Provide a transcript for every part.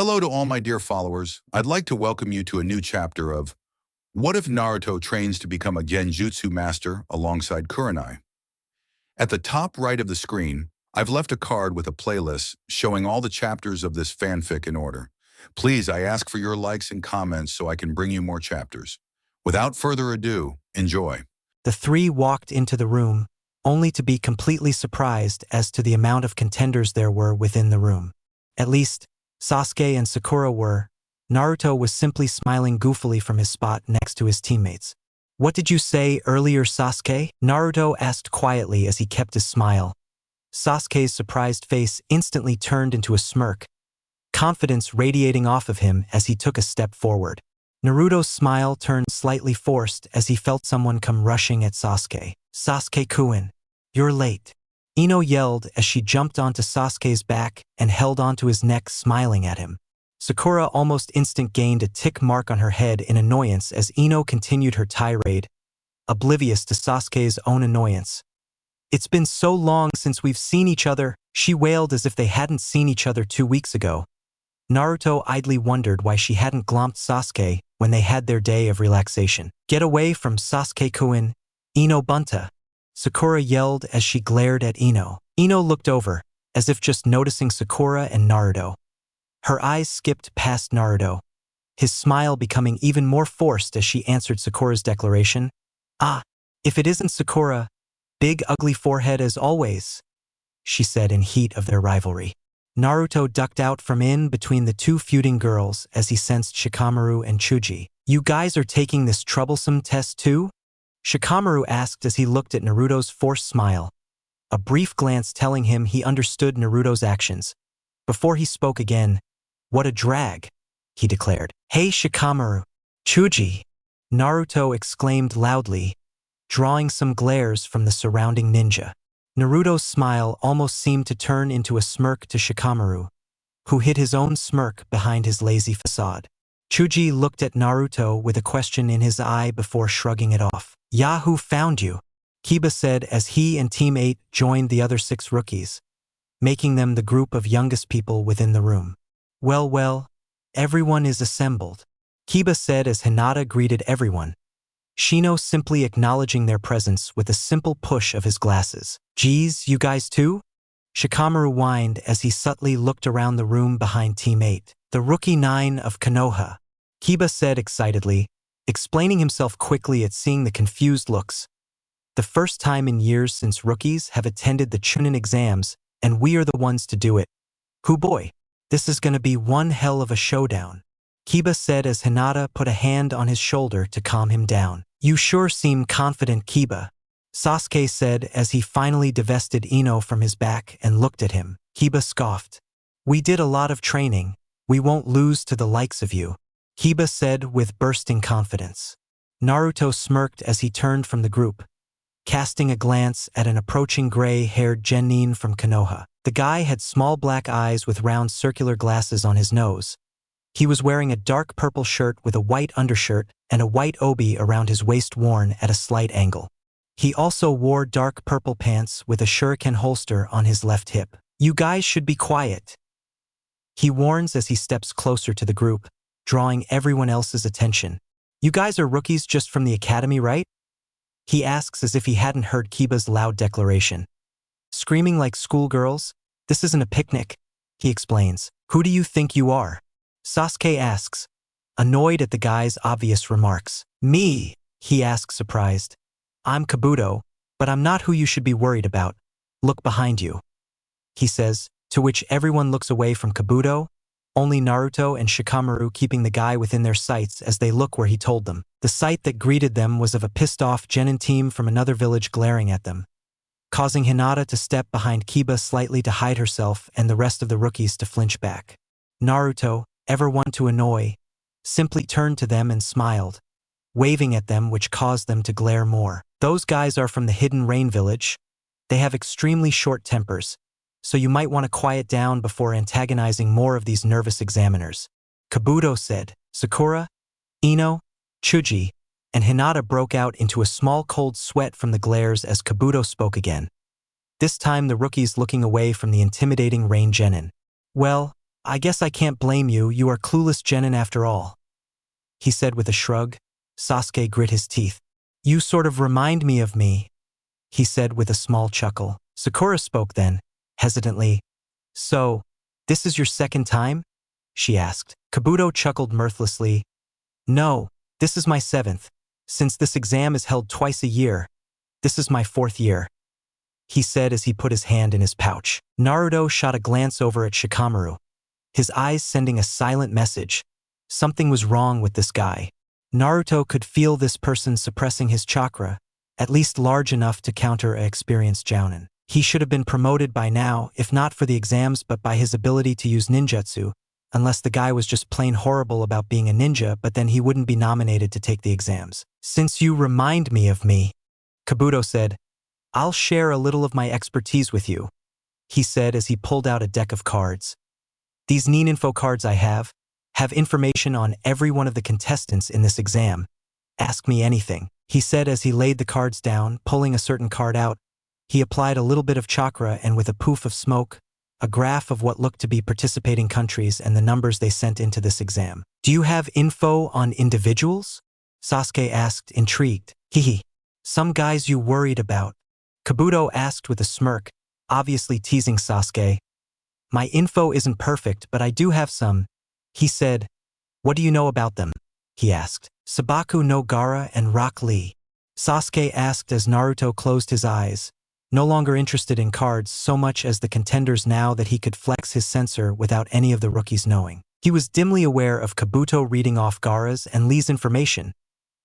Hello to all my dear followers. I'd like to welcome you to a new chapter of What if Naruto trains to become a Genjutsu master alongside Kurenai? At the top right of the screen, I've left a card with a playlist showing all the chapters of this fanfic in order. Please, I ask for your likes and comments so I can bring you more chapters. Without further ado, enjoy. The three walked into the room, only to be completely surprised as to the amount of contenders there were within the room. At least, Sasuke and Sakura were. Naruto was simply smiling goofily from his spot next to his teammates. "What did you say earlier, Sasuke?" Naruto asked quietly as he kept his smile. Sasuke's surprised face instantly turned into a smirk, confidence radiating off of him as he took a step forward. Naruto's smile turned slightly forced as he felt someone come rushing at Sasuke. "Sasuke-kun, you're late," Ino yelled as she jumped onto Sasuke's back and held onto his neck, smiling at him. Sakura almost instant gained a tick mark on her head in annoyance as Ino continued her tirade, oblivious to Sasuke's own annoyance. "It's been so long since we've seen each other," she wailed as if they hadn't seen each other 2 weeks ago. Naruto idly wondered why she hadn't glomped Sasuke when they had their day of relaxation. "Get away from Sasuke-kun, Ino Bunta," Sakura yelled as she glared at Ino. Ino looked over, as if just noticing Sakura and Naruto. Her eyes skipped past Naruto, his smile becoming even more forced as she answered Sakura's declaration. "Ah, if it isn't Sakura, big ugly forehead as always," she said in heat of their rivalry. Naruto ducked out from in between the two feuding girls as he sensed Shikamaru and Chuji. "You guys are taking this troublesome test too?" Shikamaru asked as he looked at Naruto's forced smile, a brief glance telling him he understood Naruto's actions. Before he spoke again, "What a drag," he declared. "Hey Shikamaru, Chuji," Naruto exclaimed loudly, drawing some glares from the surrounding ninja. Naruto's smile almost seemed to turn into a smirk to Shikamaru, who hid his own smirk behind his lazy facade. Chuji looked at Naruto with a question in his eye before shrugging it off. "Yahoo found you," Kiba said as he and Team 8 joined the other 6 rookies, making them the group of youngest people within the room. Well, everyone is assembled," Kiba said as Hinata greeted everyone, Shino simply acknowledging their presence with a simple push of his glasses. "Geez, you guys too?" Shikamaru whined as he subtly looked around the room behind Team 8. "The rookie 9 of Konoha," Kiba said excitedly, explaining himself quickly at seeing the confused looks. "The first time in years since rookies have attended the Chunin exams, and we are the ones to do it. Hoo boy, this is gonna be one hell of a showdown," Kiba said as Hinata put a hand on his shoulder to calm him down. "You sure seem confident, Kiba," Sasuke said as he finally divested Ino from his back and looked at him. Kiba scoffed. "We did a lot of training. We won't lose to the likes of you," Kiba said with bursting confidence. Naruto smirked as he turned from the group, casting a glance at an approaching gray-haired genin from Konoha. The guy had small black eyes with round circular glasses on his nose. He was wearing a dark purple shirt with a white undershirt and a white obi around his waist worn at a slight angle. He also wore dark purple pants with a shuriken holster on his left hip. "You guys should be quiet," he warns as he steps closer to the group, drawing everyone else's attention. "You guys are rookies just from the academy, right?" he asks as if he hadn't heard Kiba's loud declaration. "Screaming like schoolgirls? This isn't a picnic," he explains. "Who do you think you are?" Sasuke asks, annoyed at the guy's obvious remarks. "Me?" he asks, surprised. "I'm Kabuto, but I'm not who you should be worried about. Look behind you," he says, to which everyone looks away from Kabuto, only Naruto and Shikamaru keeping the guy within their sights as they look where he told them. The sight that greeted them was of a pissed-off genin team from another village glaring at them, causing Hinata to step behind Kiba slightly to hide herself and the rest of the rookies to flinch back. Naruto, ever one to annoy, simply turned to them and smiled, waving at them, which caused them to glare more. "Those guys are from the Hidden Rain Village. They have extremely short tempers, so you might want to quiet down before antagonizing more of these nervous examiners," Kabuto said. Sakura, Ino, Chuji, and Hinata broke out into a small cold sweat from the glares as Kabuto spoke again, this time the rookies looking away from the intimidating Rain Genin. "Well, I guess I can't blame you, you are clueless genin after all, he said with a shrug. Sasuke grit his teeth. You sort of remind me of me, he said with a small chuckle. Sakura spoke then, hesitantly. So, this is your second time? She asked. Kabuto chuckled mirthlessly. No, this is my seventh. Since this exam is held twice a year, this is my fourth year, he said as he put his hand in his pouch. Naruto shot a glance over at Shikamaru, his eyes sending a silent message. Something was wrong with this guy. Naruto could feel this person suppressing his chakra, at least large enough to counter an experienced jounin. He should have been promoted by now, if not for the exams but by his ability to use ninjutsu, unless the guy was just plain horrible about being a ninja, but then he wouldn't be nominated to take the exams. Since you remind me of me, Kabuto said, I'll share a little of my expertise with you, he said as he pulled out a deck of cards. These Nin-info cards I have information on every one of the contestants in this exam. Ask me anything, he said as he laid the cards down, pulling a certain card out. He applied a little bit of chakra and with a poof of smoke, a graph of what looked to be participating countries and the numbers they sent into this exam. Do you have info on individuals? Sasuke asked, intrigued. Hehe. Some guys you worried about? Kabuto asked with a smirk, obviously teasing Sasuke. My info isn't perfect, but I do have some, he said. What do you know about them? He asked. Sabaku no Gaara and Rock Lee. Sasuke asked as Naruto closed his eyes, no longer interested in cards so much as the contenders now that he could flex his sensor without any of the rookies knowing. He was dimly aware of Kabuto reading off Gaara's and Lee's information,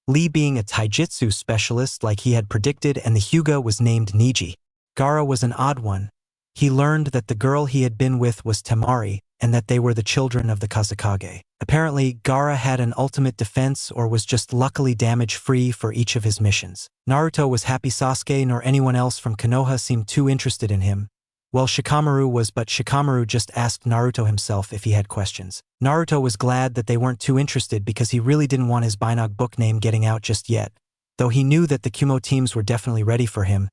Lee being a taijutsu specialist like he had predicted, and the Hyuga was named Niji. Gaara was an odd one. He learned that the girl he had been with was Temari, and that they were the children of the Kazekage. Apparently, Gaara had an ultimate defense or was just luckily damage-free for each of his missions. Naruto was happy Sasuke nor anyone else from Konoha seemed too interested in him. Well, Shikamaru was, but Shikamaru just asked Naruto himself if he had questions. Naruto was glad that they weren't too interested because he really didn't want his Bainog book name getting out just yet. Though he knew that the Kumo teams were definitely ready for him,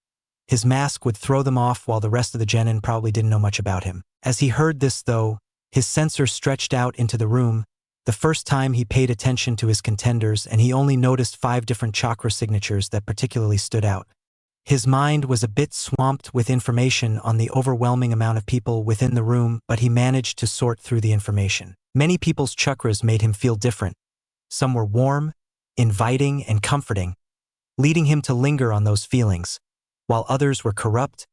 his mask would throw them off while the rest of the genin probably didn't know much about him. As he heard this though, his sensor stretched out into the room, the first time he paid attention to his contenders, and he only noticed 5 different chakra signatures that particularly stood out. His mind was a bit swamped with information on the overwhelming amount of people within the room, but he managed to sort through the information. Many people's chakras made him feel different. Some were warm, inviting, and comforting, leading him to linger on those feelings, while others were corrupt,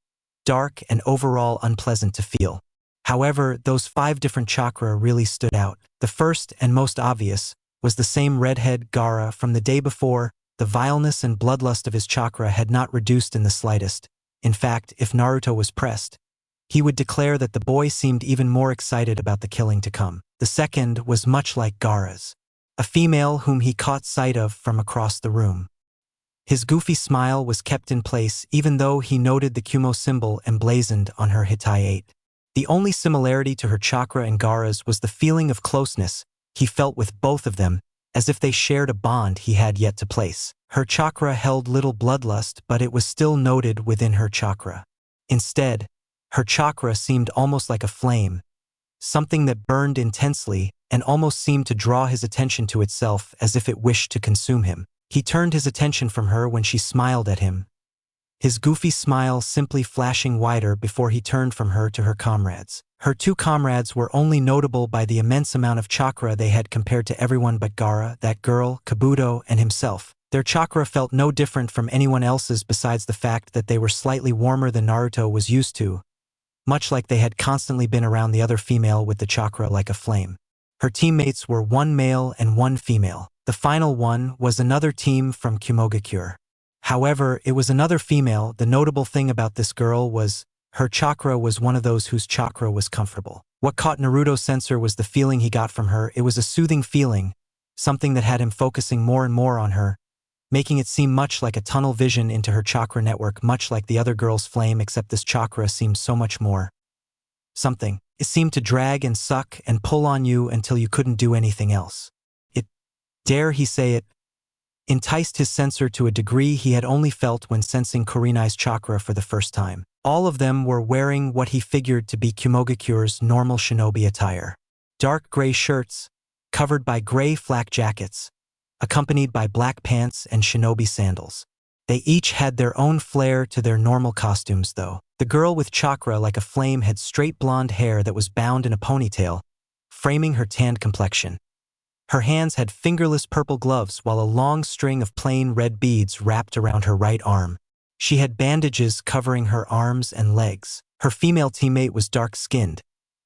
dark, and overall unpleasant to feel. However, those 5 different chakra really stood out. The first and most obvious was the same redhead Gaara from the day before. The vileness and bloodlust of his chakra had not reduced in the slightest. In fact, if Naruto was pressed, he would declare that the boy seemed even more excited about the killing to come. The second was much like Gaara's, a female whom he caught sight of from across the room. His goofy smile was kept in place even though he noted the Kumo symbol emblazoned on her Hitai 8. The only similarity to her chakra and Gaara's was the feeling of closeness he felt with both of them, as if they shared a bond he had yet to place. Her chakra held little bloodlust, but it was still noted within her chakra. Instead, her chakra seemed almost like a flame, something that burned intensely and almost seemed to draw his attention to itself as if it wished to consume him. He turned his attention from her when she smiled at him, his goofy smile simply flashing wider before he turned from her to her comrades. Her 2 comrades were only notable by the immense amount of chakra they had compared to everyone but Gaara, that girl, Kabuto, and himself. Their chakra felt no different from anyone else's besides the fact that they were slightly warmer than Naruto was used to, much like they had constantly been around the other female with the chakra like a flame. Her teammates were 1 male and 1 female. The final one was another team from Kumogakure. However, it was another female. The notable thing about this girl was her chakra was one of those whose chakra was comfortable. What caught Naruto's sensor was the feeling he got from her. It was a soothing feeling, something that had him focusing more and more on her, making it seem much like a tunnel vision into her chakra network, much like the other girl's flame, except this chakra seemed so much more. Something. It seemed to drag and suck and pull on you until you couldn't do anything else. It, dare he say it, enticed his sensor to a degree he had only felt when sensing Kurenai's chakra for the first time. All of them were wearing what he figured to be Kumogakure's normal shinobi attire. dark gray shirts, covered by gray flak jackets, accompanied by black pants and shinobi sandals. They each had their own flair to their normal costumes, though. The girl with chakra like a flame had straight blonde hair that was bound in a ponytail, framing her tanned complexion. Her hands had fingerless purple gloves while a long string of plain red beads wrapped around her right arm. She had bandages covering her arms and legs. Her female teammate was dark-skinned,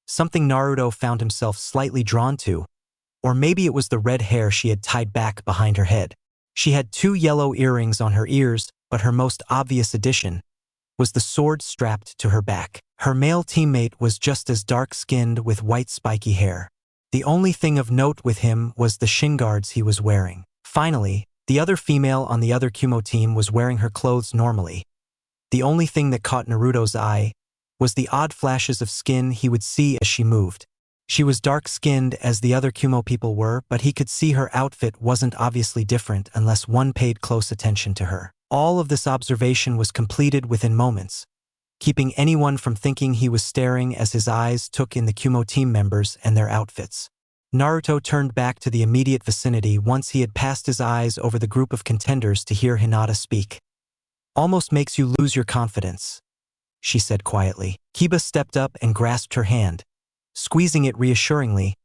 something Naruto found himself slightly drawn to, or maybe it was the red hair she had tied back behind her head. She had 2 yellow earrings on her ears, but her most obvious addition was the sword strapped to her back. Her male teammate was just as dark-skinned with white spiky hair. The only thing of note with him was the shin guards he was wearing. Finally, the other female on the other Kumo team was wearing her clothes normally. The only thing that caught Naruto's eye was the odd flashes of skin he would see as she moved. She was dark-skinned as the other Kumo people were, but he could see her outfit wasn't obviously different unless one paid close attention to her. All of this observation was completed within moments, keeping anyone from thinking he was staring as his eyes took in the Kumo team members and their outfits. Naruto turned back to the immediate vicinity once he had passed his eyes over the group of contenders to hear Hinata speak. "Almost makes you lose your confidence," she said quietly. Kiba stepped up and grasped her hand. Squeezing it reassuringly,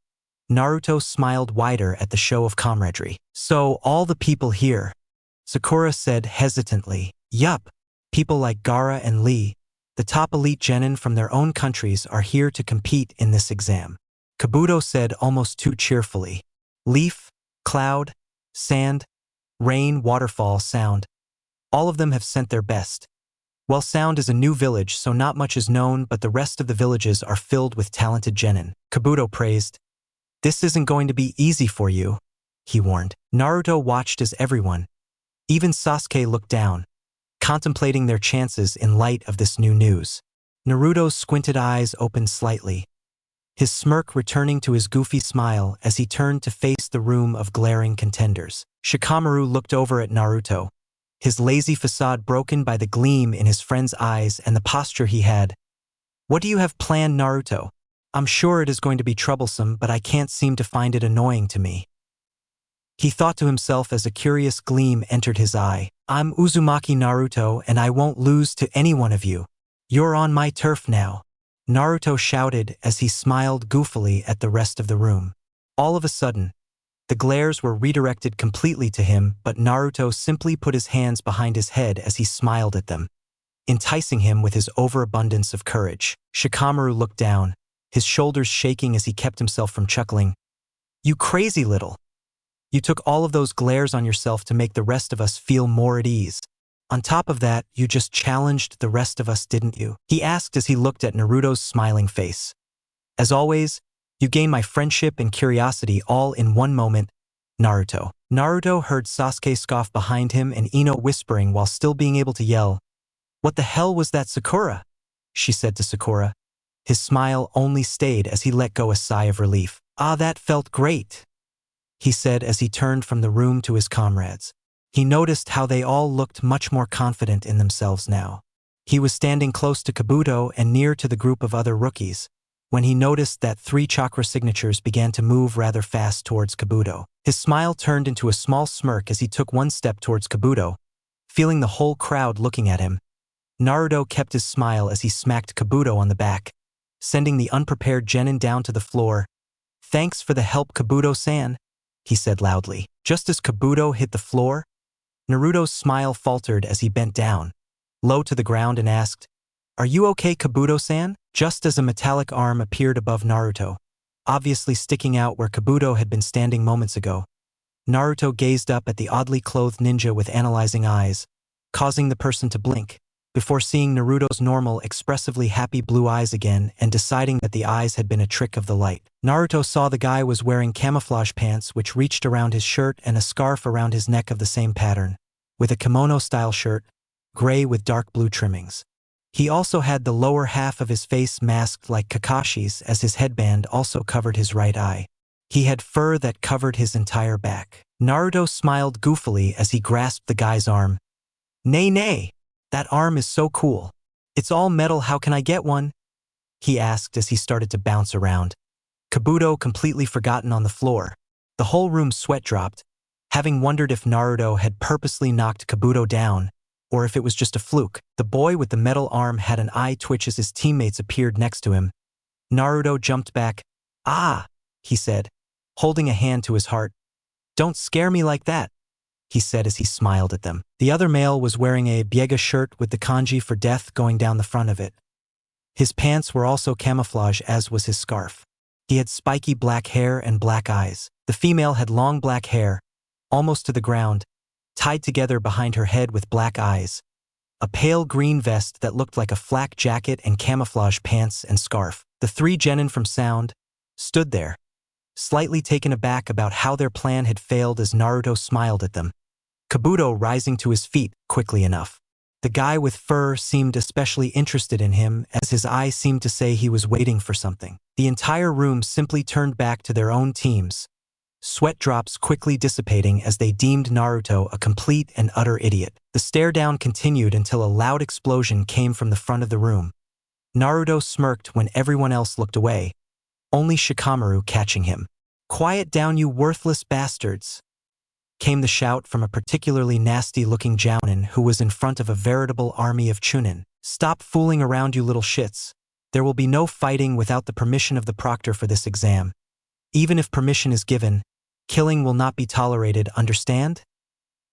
Naruto smiled wider at the show of camaraderie. "So, all the people here," Sakura said hesitantly. "Yup, people like Gaara and Lee, the top elite genin from their own countries are here to compete in this exam." Kabuto said almost too cheerfully. "Leaf, cloud, sand, rain, waterfall, sound. All of them have sent their best. Well, Sound is a new village, so not much is known, but the rest of the villages are filled with talented genin," Kabuto praised. "This isn't going to be easy for you," he warned. Naruto watched as everyone, even Sasuke, looked down, contemplating their chances in light of this new news. Naruto's squinted eyes opened slightly, his smirk returning to his goofy smile as he turned to face the room of glaring contenders. Shikamaru looked over at Naruto, his lazy facade broken by the gleam in his friend's eyes and the posture he had. "What do you have planned, Naruto? I'm sure it is going to be troublesome, but I can't seem to find it annoying to me," he thought to himself as a curious gleam entered his eye. "I'm Uzumaki Naruto, and I won't lose to any one of you. You're on my turf now," Naruto shouted as he smiled goofily at the rest of the room. All of a sudden, the glares were redirected completely to him, but Naruto simply put his hands behind his head as he smiled at them, enticing him with his overabundance of courage. Shikamaru looked down, his shoulders shaking as he kept himself from chuckling. "You crazy little. You took all of those glares on yourself to make the rest of us feel more at ease. On top of that, you just challenged the rest of us, didn't you?" he asked as he looked at Naruto's smiling face. "As always, you gained my friendship and curiosity all in one moment, Naruto." Naruto heard Sasuke scoff behind him and Ino whispering while still being able to yell. "What the hell was that, Sakura?" she said to Sakura. His smile only stayed as he let go a sigh of relief. "Ah, that felt great," he said as he turned from the room to his comrades. He noticed how they all looked much more confident in themselves now. He was standing close to Kabuto and near to the group of other rookies, when he noticed that 3 chakra signatures began to move rather fast towards Kabuto. His smile turned into a small smirk as he took one step towards Kabuto, feeling the whole crowd looking at him. Naruto kept his smile as he smacked Kabuto on the back, sending the unprepared genin down to the floor. "Thanks for the help, Kabuto-san," he said loudly. Just as Kabuto hit the floor, Naruto's smile faltered as he bent down, low to the ground, and asked, "Are you okay, Kabuto-san?" Just as a metallic arm appeared above Naruto, obviously sticking out where Kabuto had been standing moments ago, Naruto gazed up at the oddly clothed ninja with analyzing eyes, causing the person to blink, before seeing Naruto's normal, expressively happy blue eyes again and deciding that the eyes had been a trick of the light. Naruto saw the guy was wearing camouflage pants which reached around his shirt and a scarf around his neck of the same pattern, with a kimono-style shirt, gray with dark blue trimmings. He also had the lower half of his face masked like Kakashi's, as his headband also covered his right eye. He had fur that covered his entire back. Naruto smiled goofily as he grasped the guy's arm. Nay, that arm is so cool. It's all metal, how can I get one?" he asked as he started to bounce around. Kabuto completely forgotten on the floor. The whole room sweat dropped, having wondered if Naruto had purposely knocked Kabuto down, or if it was just a fluke. The boy with the metal arm had an eye twitch as his teammates appeared next to him. Naruto jumped back. "Ah," he said, holding a hand to his heart. "Don't scare me like that," he said as he smiled at them. The other male was wearing a biega shirt with the kanji for death going down the front of it. His pants were also camouflage, as was his scarf. He had spiky black hair and black eyes. The female had long black hair, almost to the ground, tied together behind her head with black eyes, a pale green vest that looked like a flak jacket, and camouflage pants and scarf. The three genin from Sound stood there, slightly taken aback about how their plan had failed as Naruto smiled at them. Kabuto rising to his feet quickly enough. The guy with fur seemed especially interested in him, as his eye seemed to say he was waiting for something. The entire room simply turned back to their own teams, sweat drops quickly dissipating as they deemed Naruto a complete and utter idiot. The stare down continued until a loud explosion came from the front of the room. Naruto smirked when everyone else looked away, only Shikamaru catching him. "Quiet down, you worthless bastards," came the shout from a particularly nasty-looking Jounin who was in front of a veritable army of Chunin. "Stop fooling around, you little shits. There will be no fighting without the permission of the proctor for this exam. Even if permission is given, killing will not be tolerated, understand?"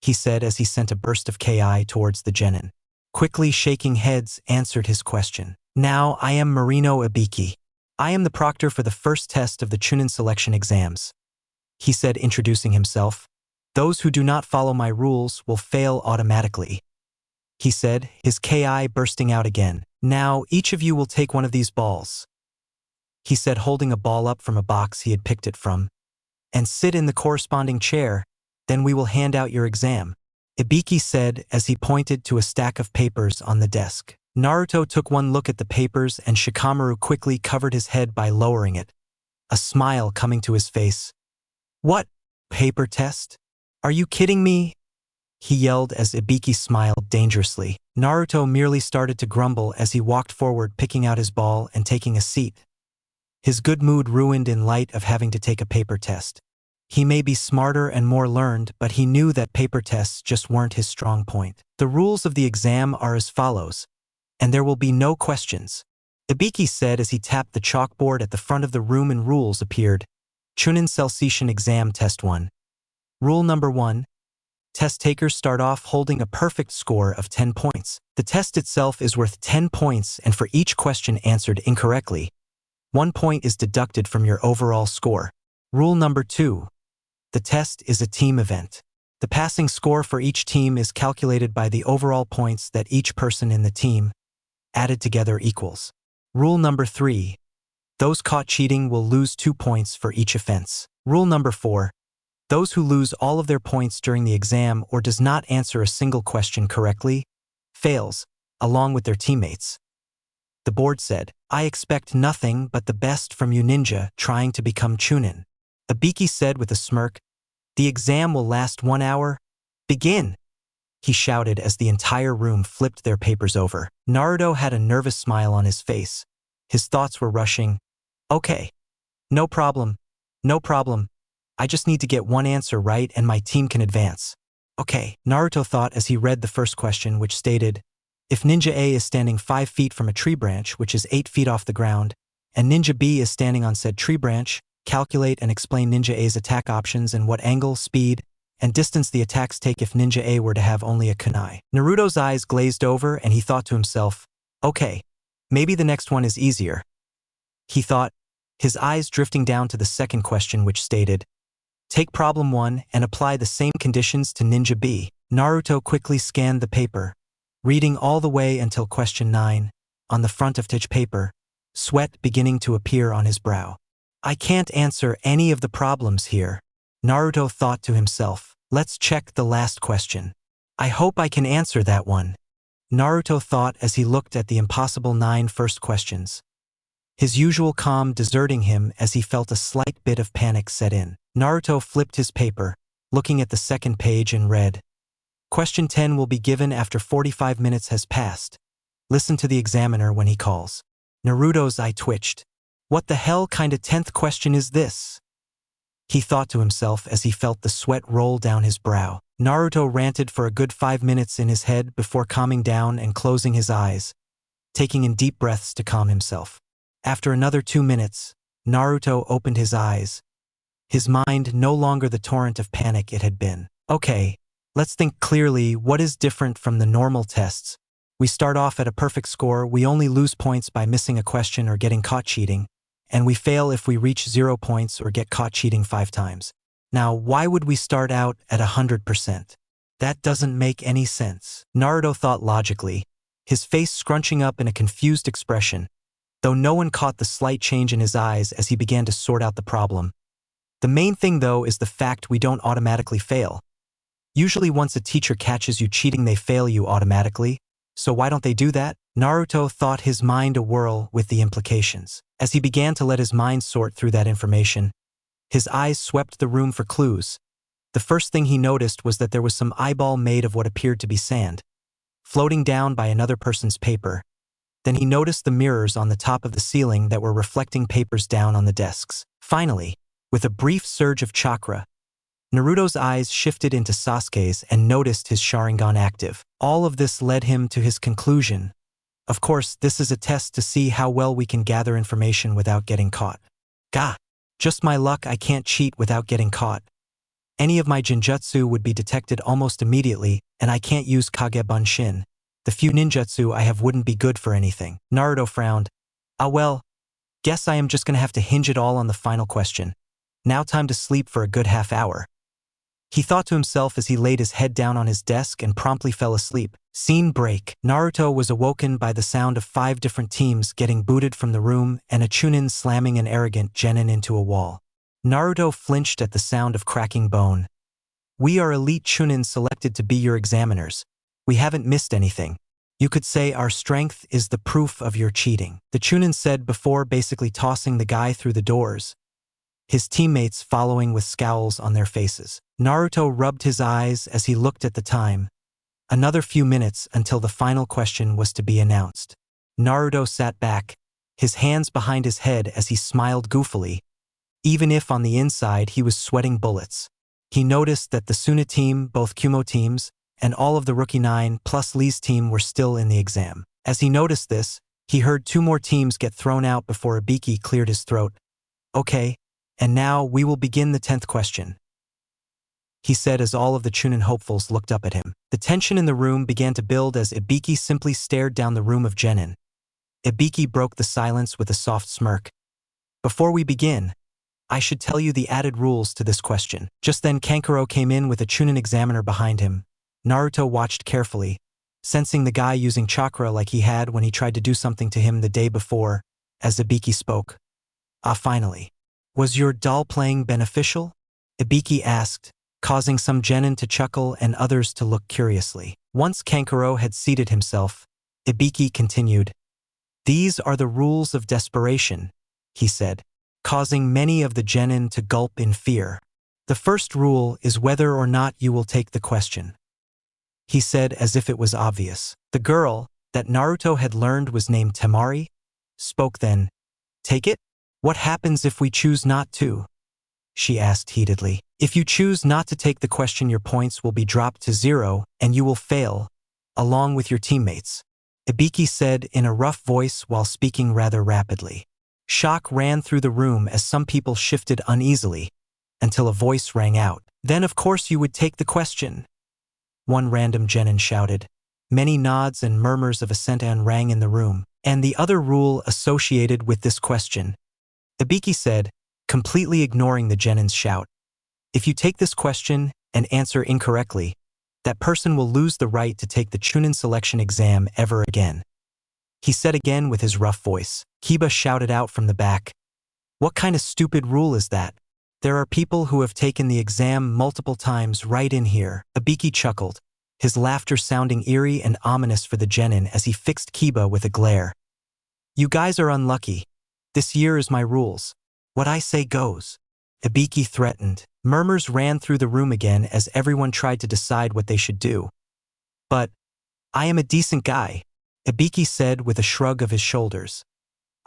he said as he sent a burst of Ki towards the genin. Quickly shaking heads answered his question. "Now I am Marino Ibiki. I am the proctor for the first test of the Chunin selection exams," he said, introducing himself. "Those who do not follow my rules will fail automatically," he said, his Ki bursting out again. "Now each of you will take one of these balls," he said, holding a ball up from a box he had picked it from, "and sit in the corresponding chair, then we will hand out your exam," Ibiki said as he pointed to a stack of papers on the desk. Naruto took one look at the papers and Shikamaru quickly covered his head by lowering it, a smile coming to his face. "What? Paper test? Are you kidding me?" he yelled as Ibiki smiled dangerously. Naruto merely started to grumble as he walked forward, picking out his ball and taking a seat. His good mood ruined in light of having to take a paper test. He may be smarter and more learned, but he knew that paper tests just weren't his strong point. "The rules of the exam are as follows, and there will be no questions," Ibiki said as he tapped the chalkboard at the front of the room and rules appeared. Chunin Celcian Exam Test 1. Rule number 1. Test takers start off holding a perfect score of 10 points. The test itself is worth 10 points, and for each question answered incorrectly, 1 point is deducted from your overall score. Rule number 2. The test is a team event. The passing score for each team is calculated by the overall points that each person in the team added together equals. Rule number 3. Those caught cheating will lose 2 points for each offense. Rule number 4. Those who lose all of their points during the exam or does not answer a single question correctly fails, along with their teammates. The board said, "I expect nothing but the best from you ninja trying to become Chunin," Ibiki said with a smirk. "The exam will last 1 hour. Begin!" he shouted as the entire room flipped their papers over. Naruto had a nervous smile on his face. His thoughts were rushing. "Okay. No problem. No problem. I just need to get one answer right and my team can advance." "Okay," Naruto thought as he read the first question, which stated, "If Ninja A is standing 5 feet from a tree branch, which is 8 feet off the ground, and Ninja B is standing on said tree branch, calculate and explain Ninja A's attack options and what angle, speed, and distance the attacks take if Ninja A were to have only a kunai." Naruto's eyes glazed over and he thought to himself, "Okay, maybe the next one is easier," he thought, his eyes drifting down to the second question, which stated, "Take problem 1 and apply the same conditions to Ninja B." Naruto quickly scanned the paper, reading all the way until question 9, on the front of each paper, sweat beginning to appear on his brow. "I can't answer any of the problems here," Naruto thought to himself. "Let's check the last question. I hope I can answer that one," Naruto thought as he looked at the impossible 9 first questions. His usual calm deserting him as he felt a slight bit of panic set in. Naruto flipped his paper, looking at the second page, and read, "Question 10 will be given after 45 minutes has passed. Listen to the examiner when he calls." Naruto's eye twitched. What the hell kind of 10th question is this? He thought to himself as he felt the sweat roll down his brow. Naruto ranted for a good 5 minutes in his head before calming down and closing his eyes, taking in deep breaths to calm himself. After another 2 minutes, Naruto opened his eyes, his mind no longer the torrent of panic it had been. Okay, let's think clearly. What is different from the normal tests? We start off at a perfect score, we only lose points by missing a question or getting caught cheating, and we fail if we reach 0 points or get caught cheating 5 times. Now, why would we start out at 100%? That doesn't make any sense. Naruto thought logically, his face scrunching up in a confused expression, though no one caught the slight change in his eyes as he began to sort out the problem. The main thing, though, is the fact we don't automatically fail. Usually once a teacher catches you cheating, they fail you automatically. So why don't they do that? Naruto thought, his mind awhirl with the implications. As he began to let his mind sort through that information, his eyes swept the room for clues. The first thing he noticed was that there was some eyeball made of what appeared to be sand, floating down by another person's paper. Then he noticed the mirrors on the top of the ceiling that were reflecting papers down on the desks. Finally, with a brief surge of chakra, Naruto's eyes shifted into Sasuke's and noticed his Sharingan active. All of this led him to his conclusion. Of course, this is a test to see how well we can gather information without getting caught. Gah! Just my luck, I can't cheat without getting caught. Any of my Genjutsu would be detected almost immediately, and I can't use Kage Bunshin. The few ninjutsu I have wouldn't be good for anything. Naruto frowned. Ah well, guess I am just gonna have to hinge it all on the final question. Now time to sleep for a good half hour. He thought to himself as he laid his head down on his desk and promptly fell asleep. Scene break. Naruto was awoken by the sound of 5 different teams getting booted from the room and a Chunin slamming an arrogant genin into a wall. Naruto flinched at the sound of cracking bone. We are elite Chunin selected to be your examiners. We haven't missed anything. You could say our strength is the proof of your cheating, the Chunin said before basically tossing the guy through the doors, his teammates following with scowls on their faces. Naruto rubbed his eyes as he looked at the time. Another few minutes until the final question was to be announced. Naruto sat back, his hands behind his head as he smiled goofily, even if on the inside he was sweating bullets. He noticed that the Tsunade team, both Kumo teams, and all of the Rookie 9 plus Lee's team were still in the exam. As he noticed this, he heard 2 more teams get thrown out before Ibiki cleared his throat. Okay, and now we will begin the 10th question, he said as all of the Chunin hopefuls looked up at him. The tension in the room began to build as Ibiki simply stared down the room of genin. Ibiki broke the silence with a soft smirk. Before we begin, I should tell you the added rules to this question. Just then Kankuro came in with a Chunin examiner behind him. Naruto watched carefully, sensing the guy using chakra like he had when he tried to do something to him the day before, as Ibiki spoke. Ah, finally. Was your doll playing beneficial? Ibiki asked, causing some genin to chuckle and others to look curiously. Once Kankuro had seated himself, Ibiki continued. These are the rules of desperation, he said, causing many of the genin to gulp in fear. The first rule is whether or not you will take the question, he said as if it was obvious. The girl, that Naruto had learned was named Temari, spoke then. Take it? What happens if we choose not to? She asked heatedly. If you choose not to take the question, your points will be dropped to 0 and you will fail, along with your teammates, Ibiki said in a rough voice while speaking rather rapidly. Shock ran through the room as some people shifted uneasily, until a voice rang out. Then of course you would take the question, one random genin shouted. Many nods and murmurs of assent rang in the room. And the other rule associated with this question, Ibiki said, completely ignoring the genin's shout. If you take this question and answer incorrectly, that person will lose the right to take the Chunin selection exam ever again. He said again with his rough voice. Kiba shouted out from the back. What kind of stupid rule is that? There are people who have taken the exam multiple times right in here. Ibiki chuckled, his laughter sounding eerie and ominous for the genin as he fixed Kiba with a glare. You guys are unlucky. This year is my rules. What I say goes. Ibiki threatened. Murmurs ran through the room again as everyone tried to decide what they should do. But I am a decent guy, Ibiki said with a shrug of his shoulders.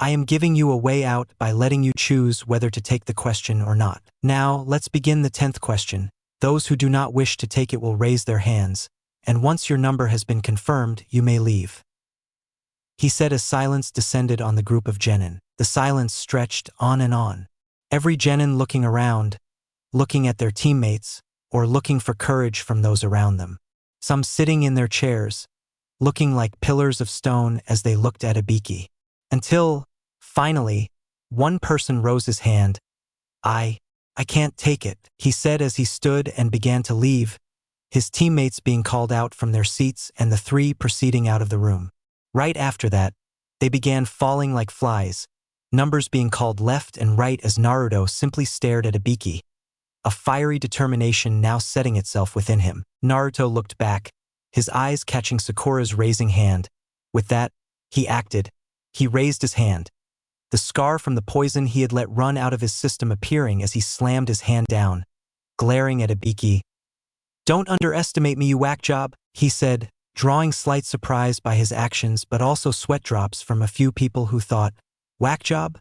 I am giving you a way out by letting you choose whether to take the question or not. Now, let's begin the 10th question. Those who do not wish to take it will raise their hands, and once your number has been confirmed, you may leave. He said as silence descended on the group of genin. The silence stretched on and on. Every genin looking around, looking at their teammates, or looking for courage from those around them. Some sitting in their chairs, looking like pillars of stone as they looked at Ibiki. Until, finally, one person rose his hand. I can't take it, he said as he stood and began to leave, his teammates being called out from their seats and the three proceeding out of the room. Right after that, they began falling like flies, numbers being called left and right as Naruto simply stared at Ibiki, a fiery determination now setting itself within him. Naruto looked back, his eyes catching Sakura's raising hand. With that, he acted. He raised his hand, the scar from the poison he had let run out of his system appearing as he slammed his hand down, glaring at Ibiki. "Don't underestimate me, you whack job," he said, drawing slight surprise by his actions but also sweat drops from a few people who thought, "Whack job?"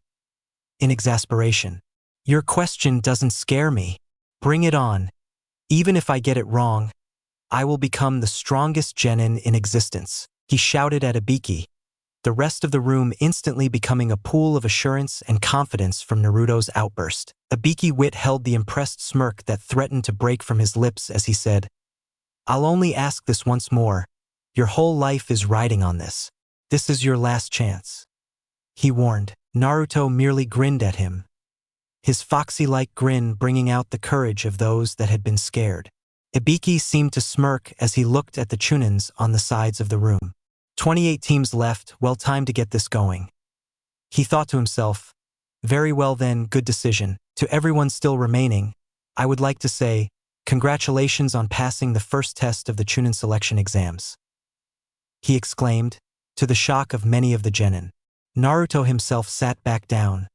in exasperation. "Your question doesn't scare me. Bring it on. Even if I get it wrong, I will become the strongest genin in existence," he shouted at Ibiki, the rest of the room instantly becoming a pool of assurance and confidence from Naruto's outburst. Ibiki held the impressed smirk that threatened to break from his lips as he said, "I'll only ask this once more. Your whole life is riding on this. This is your last chance," he warned. Naruto merely grinned at him, his foxy-like grin bringing out the courage of those that had been scared. Ibiki seemed to smirk as he looked at the Chunins on the sides of the room. 28 teams left, well time to get this going. He thought to himself, "Very well then, good decision. To everyone still remaining, I would like to say, congratulations on passing the first test of the Chunin selection exams," he exclaimed, to the shock of many of the genin. Naruto himself sat back down,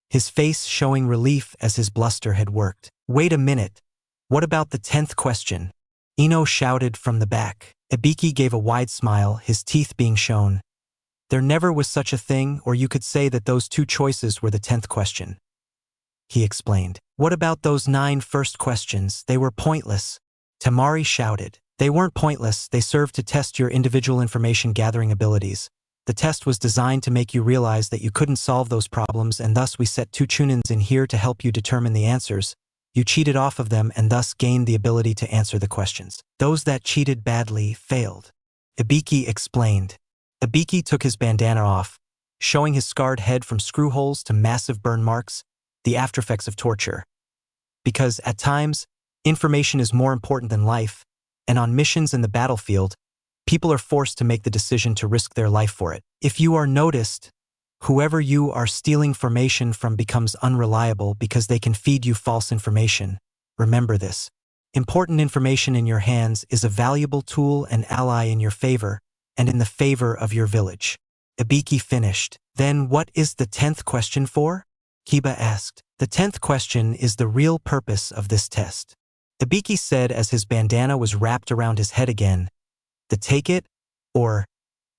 his face showing relief as his bluster had worked. "Wait a minute. What about the 10th question?" Ino shouted from the back. Ibiki gave a wide smile, his teeth being shown. "There never was such a thing, or you could say that those two choices were the 10th question," he explained. "What about those 9 first questions? They were pointless," Temari shouted. "They weren't pointless, they served to test your individual information gathering abilities. The test was designed to make you realize that you couldn't solve those problems, and thus we set 2 Chunins in here to help you determine the answers. You cheated off of them and thus gained the ability to answer the questions. Those that cheated badly failed," Ibiki explained. Ibiki took his bandana off, showing his scarred head from screw holes to massive burn marks, the aftereffects of torture. Because, at times, information is more important than life, and on missions in the battlefield, people are forced to make the decision to risk their life for it. If you are noticed, whoever you are stealing information from becomes unreliable because they can feed you false information. Remember this. Important information in your hands is a valuable tool and ally in your favor, and in the favor of your village. Ibiki finished. "Then what is the 10th question for?" Kiba asked. "The 10th question is the real purpose of this test," Ibiki said as his bandana was wrapped around his head again. "The take it, or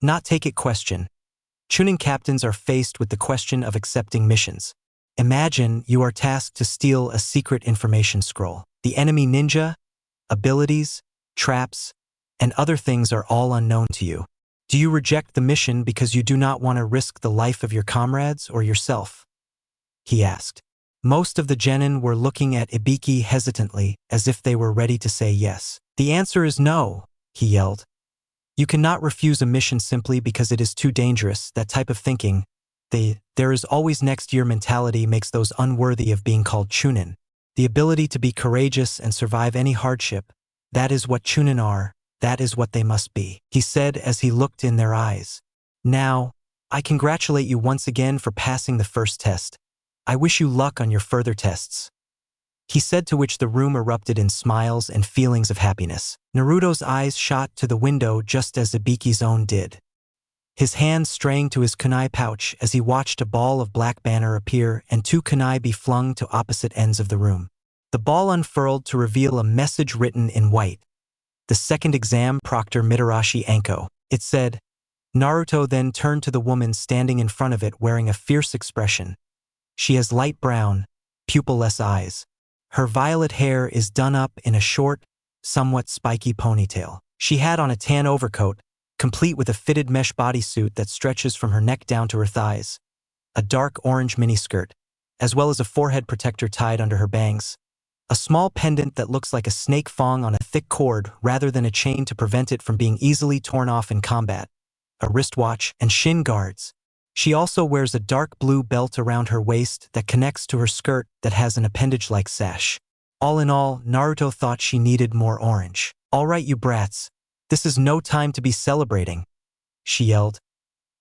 not take it question. Chunin captains are faced with the question of accepting missions. Imagine you are tasked to steal a secret information scroll. The enemy ninja, abilities, traps, and other things are all unknown to you. Do you reject the mission because you do not want to risk the life of your comrades or yourself?" he asked. Most of the genin were looking at Ibiki hesitantly, as if they were ready to say yes. "The answer is no," he yelled. "You cannot refuse a mission simply because it is too dangerous. That type of thinking, there is always next year mentality makes those unworthy of being called Chunin. The ability to be courageous and survive any hardship, that is what Chunin are, that is what they must be," he said as he looked in their eyes. "Now, I congratulate you once again for passing the first test. I wish you luck on your further tests," he said, to which the room erupted in smiles and feelings of happiness. Naruto's eyes shot to the window just as Ibiki's own did, his hand straying to his kunai pouch as he watched a ball of black banner appear and 2 kunai be flung to opposite ends of the room. The ball unfurled to reveal a message written in white. "The second exam, Proctor Mitarashi Anko." It said, Naruto then turned to the woman standing in front of it wearing a fierce expression. She has light brown, pupil-less eyes. Her violet hair is done up in a short, somewhat spiky ponytail. She had on a tan overcoat, complete with a fitted mesh bodysuit that stretches from her neck down to her thighs, a dark orange miniskirt, as well as a forehead protector tied under her bangs, a small pendant that looks like a snake fang on a thick cord rather than a chain to prevent it from being easily torn off in combat, a wristwatch, and shin guards. She also wears a dark blue belt around her waist that connects to her skirt that has an appendage-like sash. All in all, Naruto thought she needed more orange. "All right, you brats. This is no time to be celebrating," she yelled.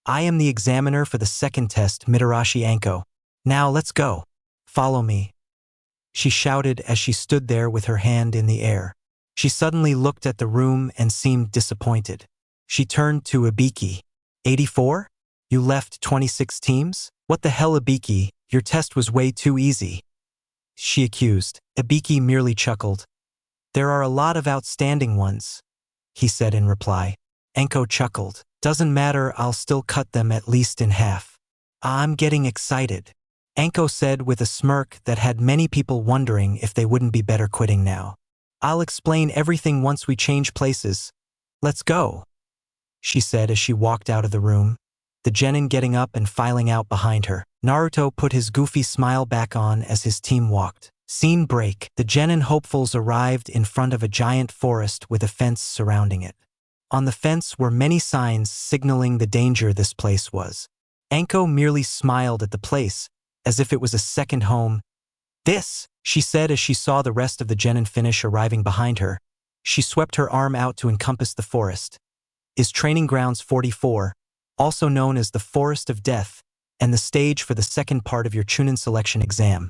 "I am the examiner for the second test, Mitarashi Anko. Now let's go. Follow me," she shouted as she stood there with her hand in the air. She suddenly looked at the room and seemed disappointed. She turned to Ibiki. 84? You left 26 teams? What the hell, Ibiki? Your test was way too easy," she accused. Ibiki merely chuckled. "There are a lot of outstanding ones," he said in reply. Anko chuckled. "Doesn't matter, I'll still cut them at least in half." "I'm getting excited," Anko said with a smirk that had many people wondering if they wouldn't be better quitting now. "I'll explain everything once we change places. Let's go," she said as she walked out of the room, the genin getting up and filing out behind her. Naruto put his goofy smile back on as his team walked. Scene break. The genin hopefuls arrived in front of a giant forest with a fence surrounding it. On the fence were many signs signaling the danger this place was. Anko merely smiled at the place, as if it was a second home. "This," she said as she saw the rest of the genin finish arriving behind her. She swept her arm out to encompass the forest. "Is Training Grounds 44, also known as the Forest of Death, and the stage for the second part of your Chunin selection exam,"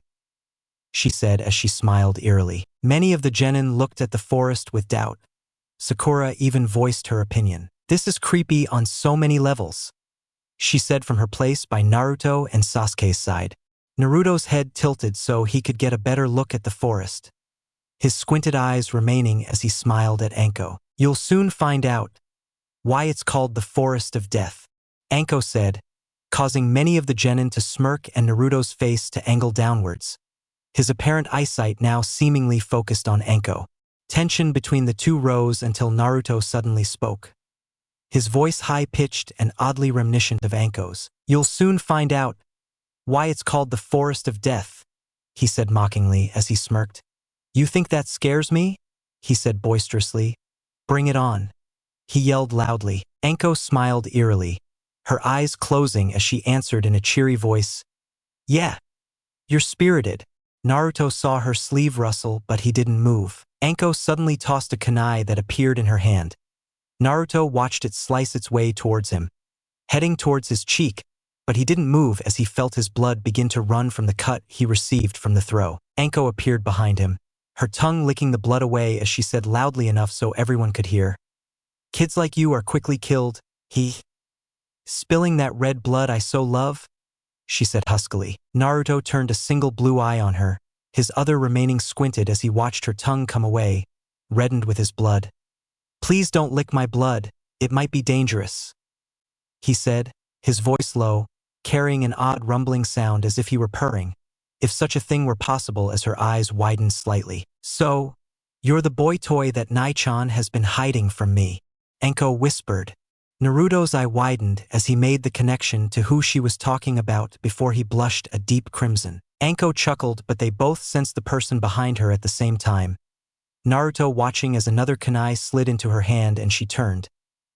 she said as she smiled eerily. Many of the genin looked at the forest with doubt. Sakura even voiced her opinion. "This is creepy on so many levels," she said from her place by Naruto and Sasuke's side. Naruto's head tilted so he could get a better look at the forest, his squinted eyes remaining as he smiled at Anko. "You'll soon find out why it's called the Forest of Death," Anko said, causing many of the genin to smirk and Naruto's face to angle downwards, his apparent eyesight now seemingly focused on Anko. Tension between the two rose until Naruto suddenly spoke, his voice high-pitched and oddly reminiscent of Anko's. "You'll soon find out why it's called the Forest of Death," he said mockingly as he smirked. "You think that scares me?" he said boisterously. "Bring it on," he yelled loudly. Anko smiled eerily, her eyes closing as she answered in a cheery voice, "Yeah, you're spirited." Naruto saw her sleeve rustle, but he didn't move. Anko suddenly tossed a kunai that appeared in her hand. Naruto watched it slice its way towards him, heading towards his cheek, but he didn't move as he felt his blood begin to run from the cut he received from the throw. Anko appeared behind him, her tongue licking the blood away as she said loudly enough so everyone could hear, "Kids like you are quickly killed, spilling that red blood I so love," she said huskily. Naruto turned a single blue eye on her, his other remaining squinted as he watched her tongue come away, reddened with his blood. "Please don't lick my blood, it might be dangerous," he said, his voice low, carrying an odd rumbling sound as if he were purring, if such a thing were possible, as her eyes widened slightly. "So, you're the boy toy that Nai-chan has been hiding from me," Anko whispered. Naruto's eye widened as he made the connection to who she was talking about before he blushed a deep crimson. Anko chuckled, but they both sensed the person behind her at the same time. Naruto watching as another kunai slid into her hand and she turned,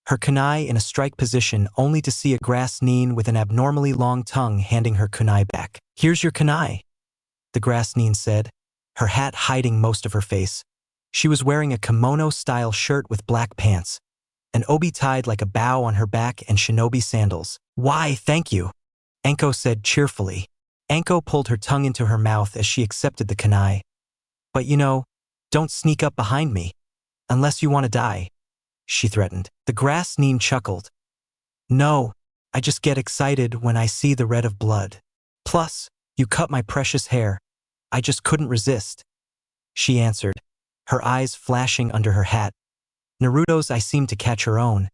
her kunai in a strike position, only to see a grass nin with an abnormally long tongue handing her kunai back. "Here's your kunai," the grass nin said, her hat hiding most of her face. She was wearing a kimono-style shirt with black pants, an obi tied like a bow on her back, and shinobi sandals. "Why, thank you," Anko said cheerfully. Anko pulled her tongue into her mouth as she accepted the kunai. "But don't sneak up behind me, unless you want to die," she threatened. The grass nin chuckled. "No, I just get excited when I see the red of blood. Plus, you cut my precious hair. I just couldn't resist," she answered, her eyes flashing under her hat. Naruto's eye seemed to catch her own,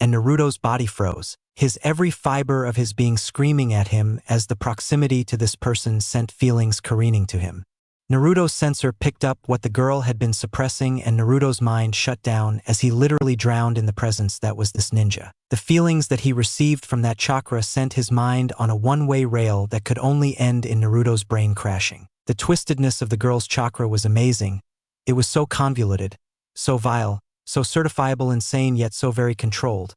and Naruto's body froze, his every fiber of his being screaming at him as the proximity to this person sent feelings careening to him. Naruto's sensor picked up what the girl had been suppressing, and Naruto's mind shut down as he literally drowned in the presence that was this ninja. The feelings that he received from that chakra sent his mind on a one-way rail that could only end in Naruto's brain crashing. The twistedness of the girl's chakra was amazing. It was so convoluted, so vile, so certifiable insane, yet so very controlled,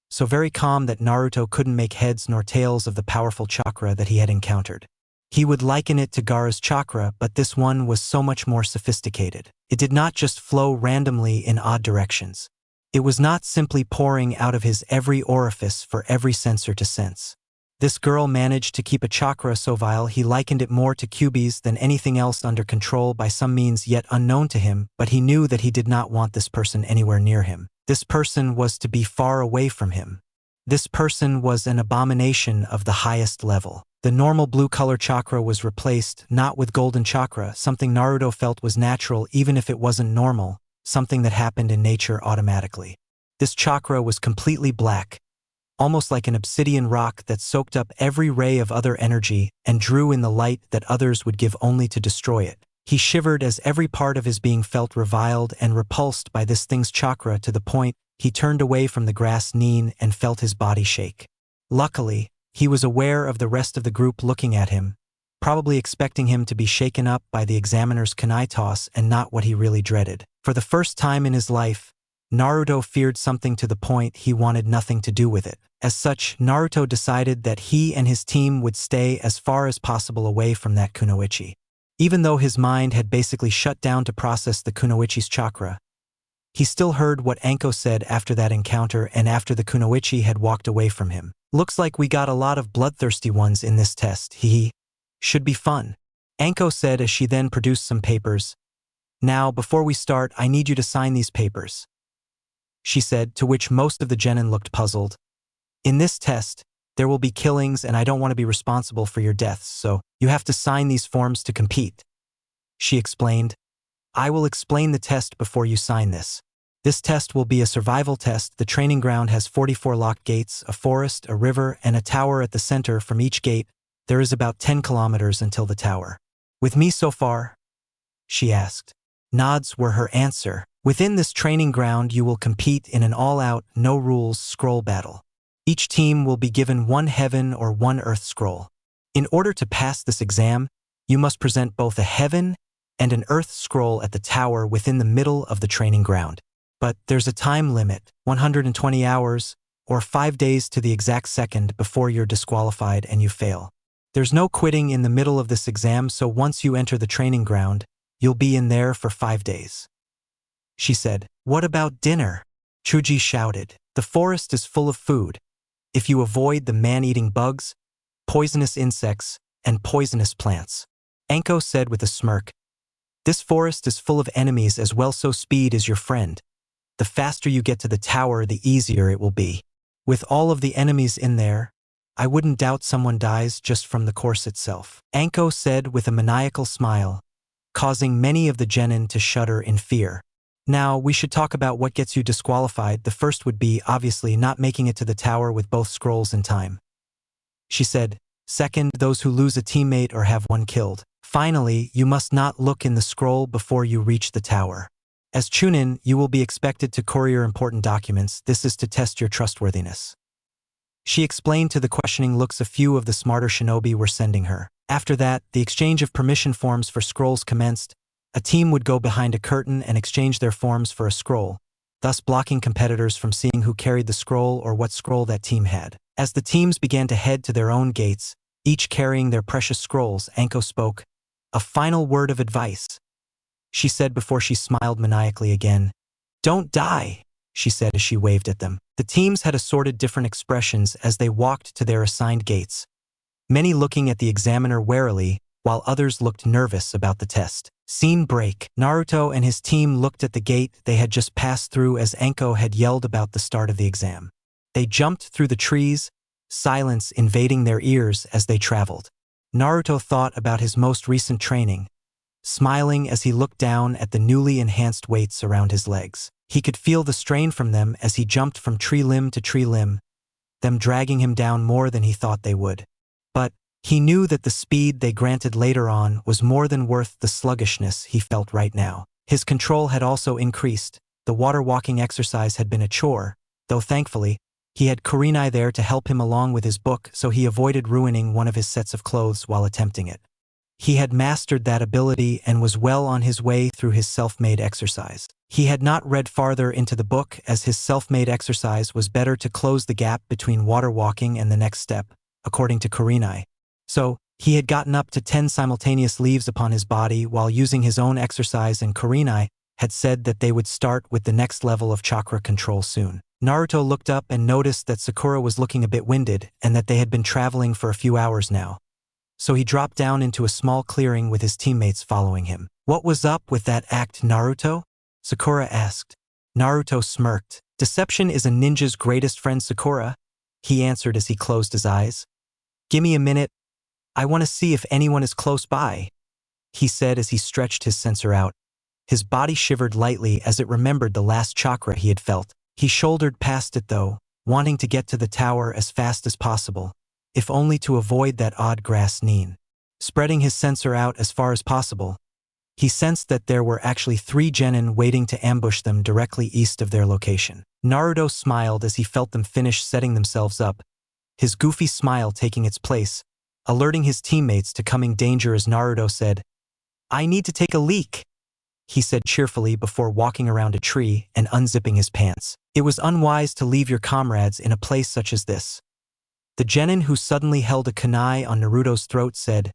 so very calm that Naruto couldn't make heads nor tails of the powerful chakra that he had encountered. He would liken it to Gaara's chakra, but this one was so much more sophisticated. It did not just flow randomly in odd directions. It was not simply pouring out of his every orifice for every sensor to sense. This girl managed to keep a chakra so vile he likened it more to cubies than anything else, under control by some means yet unknown to him, but he knew that he did not want this person anywhere near him. This person was to be far away from him. This person was an abomination of the highest level. The normal blue color chakra was replaced, not with golden chakra, something Naruto felt was natural even if it wasn't normal, something that happened in nature automatically. This chakra was completely black, almost like an obsidian rock that soaked up every ray of other energy and drew in the light that others would give only to destroy it. He shivered as every part of his being felt reviled and repulsed by this thing's chakra, to the point he turned away from the grass Nin and felt his body shake. Luckily, he was aware of the rest of the group looking at him, probably expecting him to be shaken up by the examiner's kunai toss and not what he really dreaded. For the first time in his life, Naruto feared something to the point he wanted nothing to do with it. As such, Naruto decided that he and his team would stay as far as possible away from that kunoichi. Even though his mind had basically shut down to process the kunoichi's chakra, he still heard what Anko said after that encounter and after the kunoichi had walked away from him. "Looks like we got a lot of bloodthirsty ones in this test, Should be fun," Anko said as she then produced some papers. "Now, before we start, I need you to sign these papers," she said, to which most of the genin looked puzzled. "In this test, there will be killings and I don't want to be responsible for your deaths, so you have to sign these forms to compete," she explained. "I will explain the test before you sign this. This test will be a survival test. The training ground has 44 locked gates, a forest, a river, and a tower at the center. From each gate, there is about 10 kilometers until the tower. With me so far?" she asked. Nods were her answer. "Within this training ground, you will compete in an all-out, no-rules scroll battle. Each team will be given one heaven or one earth scroll. In order to pass this exam, you must present both a heaven and an earth scroll at the tower within the middle of the training ground. But there's a time limit, 120 hours, or 5 days to the exact second before you're disqualified and you fail. There's no quitting in the middle of this exam, so once you enter the training ground, you'll be in there for 5 days," she said. "What about dinner?" Chuji shouted. "The forest is full of food. If you avoid the man-eating bugs, poisonous insects, and poisonous plants," Anko said with a smirk. "This forest is full of enemies as well, so speed is your friend. The faster you get to the tower, the easier it will be. With all of the enemies in there, I wouldn't doubt someone dies just from the course itself," Anko said with a maniacal smile, causing many of the genin to shudder in fear. "Now, we should talk about what gets you disqualified. The first would be, obviously, not making it to the tower with both scrolls in time," she said. "Second, those who lose a teammate or have one killed. Finally, you must not look in the scroll before you reach the tower. As Chunin, you will be expected to courier important documents. This is to test your trustworthiness," she explained to the questioning looks a few of the smarter shinobi were sending her. After that, the exchange of permission forms for scrolls commenced. A team would go behind a curtain and exchange their forms for a scroll, thus blocking competitors from seeing who carried the scroll or what scroll that team had. As the teams began to head to their own gates, each carrying their precious scrolls, Anko spoke. "A final word of advice," she said before she smiled maniacally again. "Don't die," she said as she waved at them. The teams had assorted different expressions as they walked to their assigned gates, many looking at the examiner warily, while others looked nervous about the test. Scene break. Naruto and his team looked at the gate they had just passed through as Anko had yelled about the start of the exam. They jumped through the trees, silence invading their ears as they traveled. Naruto thought about his most recent training, smiling as he looked down at the newly enhanced weights around his legs. He could feel the strain from them as he jumped from tree limb to tree limb, them dragging him down more than he thought they would. But he knew that the speed they granted later on was more than worth the sluggishness he felt right now. His control had also increased. The water-walking exercise had been a chore, though thankfully, he had Kurenai there to help him along with his book, so he avoided ruining one of his sets of clothes while attempting it. He had mastered that ability and was well on his way through his self-made exercise. He had not read farther into the book, as his self-made exercise was better to close the gap between water-walking and the next step, according to Kurenai. So, he had gotten up to 10 simultaneous leaves upon his body while using his own exercise, and Kurenai had said that they would start with the next level of chakra control soon. Naruto looked up and noticed that Sakura was looking a bit winded and that they had been traveling for a few hours now. So he dropped down into a small clearing with his teammates following him. "What was up with that act, Naruto?" Sakura asked. Naruto smirked. "Deception is a ninja's greatest friend, Sakura," he answered as he closed his eyes. "Gimme a minute. I want to see if anyone is close by," he said as he stretched his sensor out. His body shivered lightly as it remembered the last chakra he had felt. He shouldered past it though, wanting to get to the tower as fast as possible, if only to avoid that odd grass Nin. Spreading his sensor out as far as possible, he sensed that there were actually 3 genin waiting to ambush them directly east of their location. Naruto smiled as he felt them finish setting themselves up, his goofy smile taking its place, alerting his teammates to coming danger as Naruto said, "I need to take a leak," he said cheerfully before walking around a tree and unzipping his pants. It was unwise to leave your comrades in a place such as this. The genin who suddenly held a kunai on Naruto's throat said,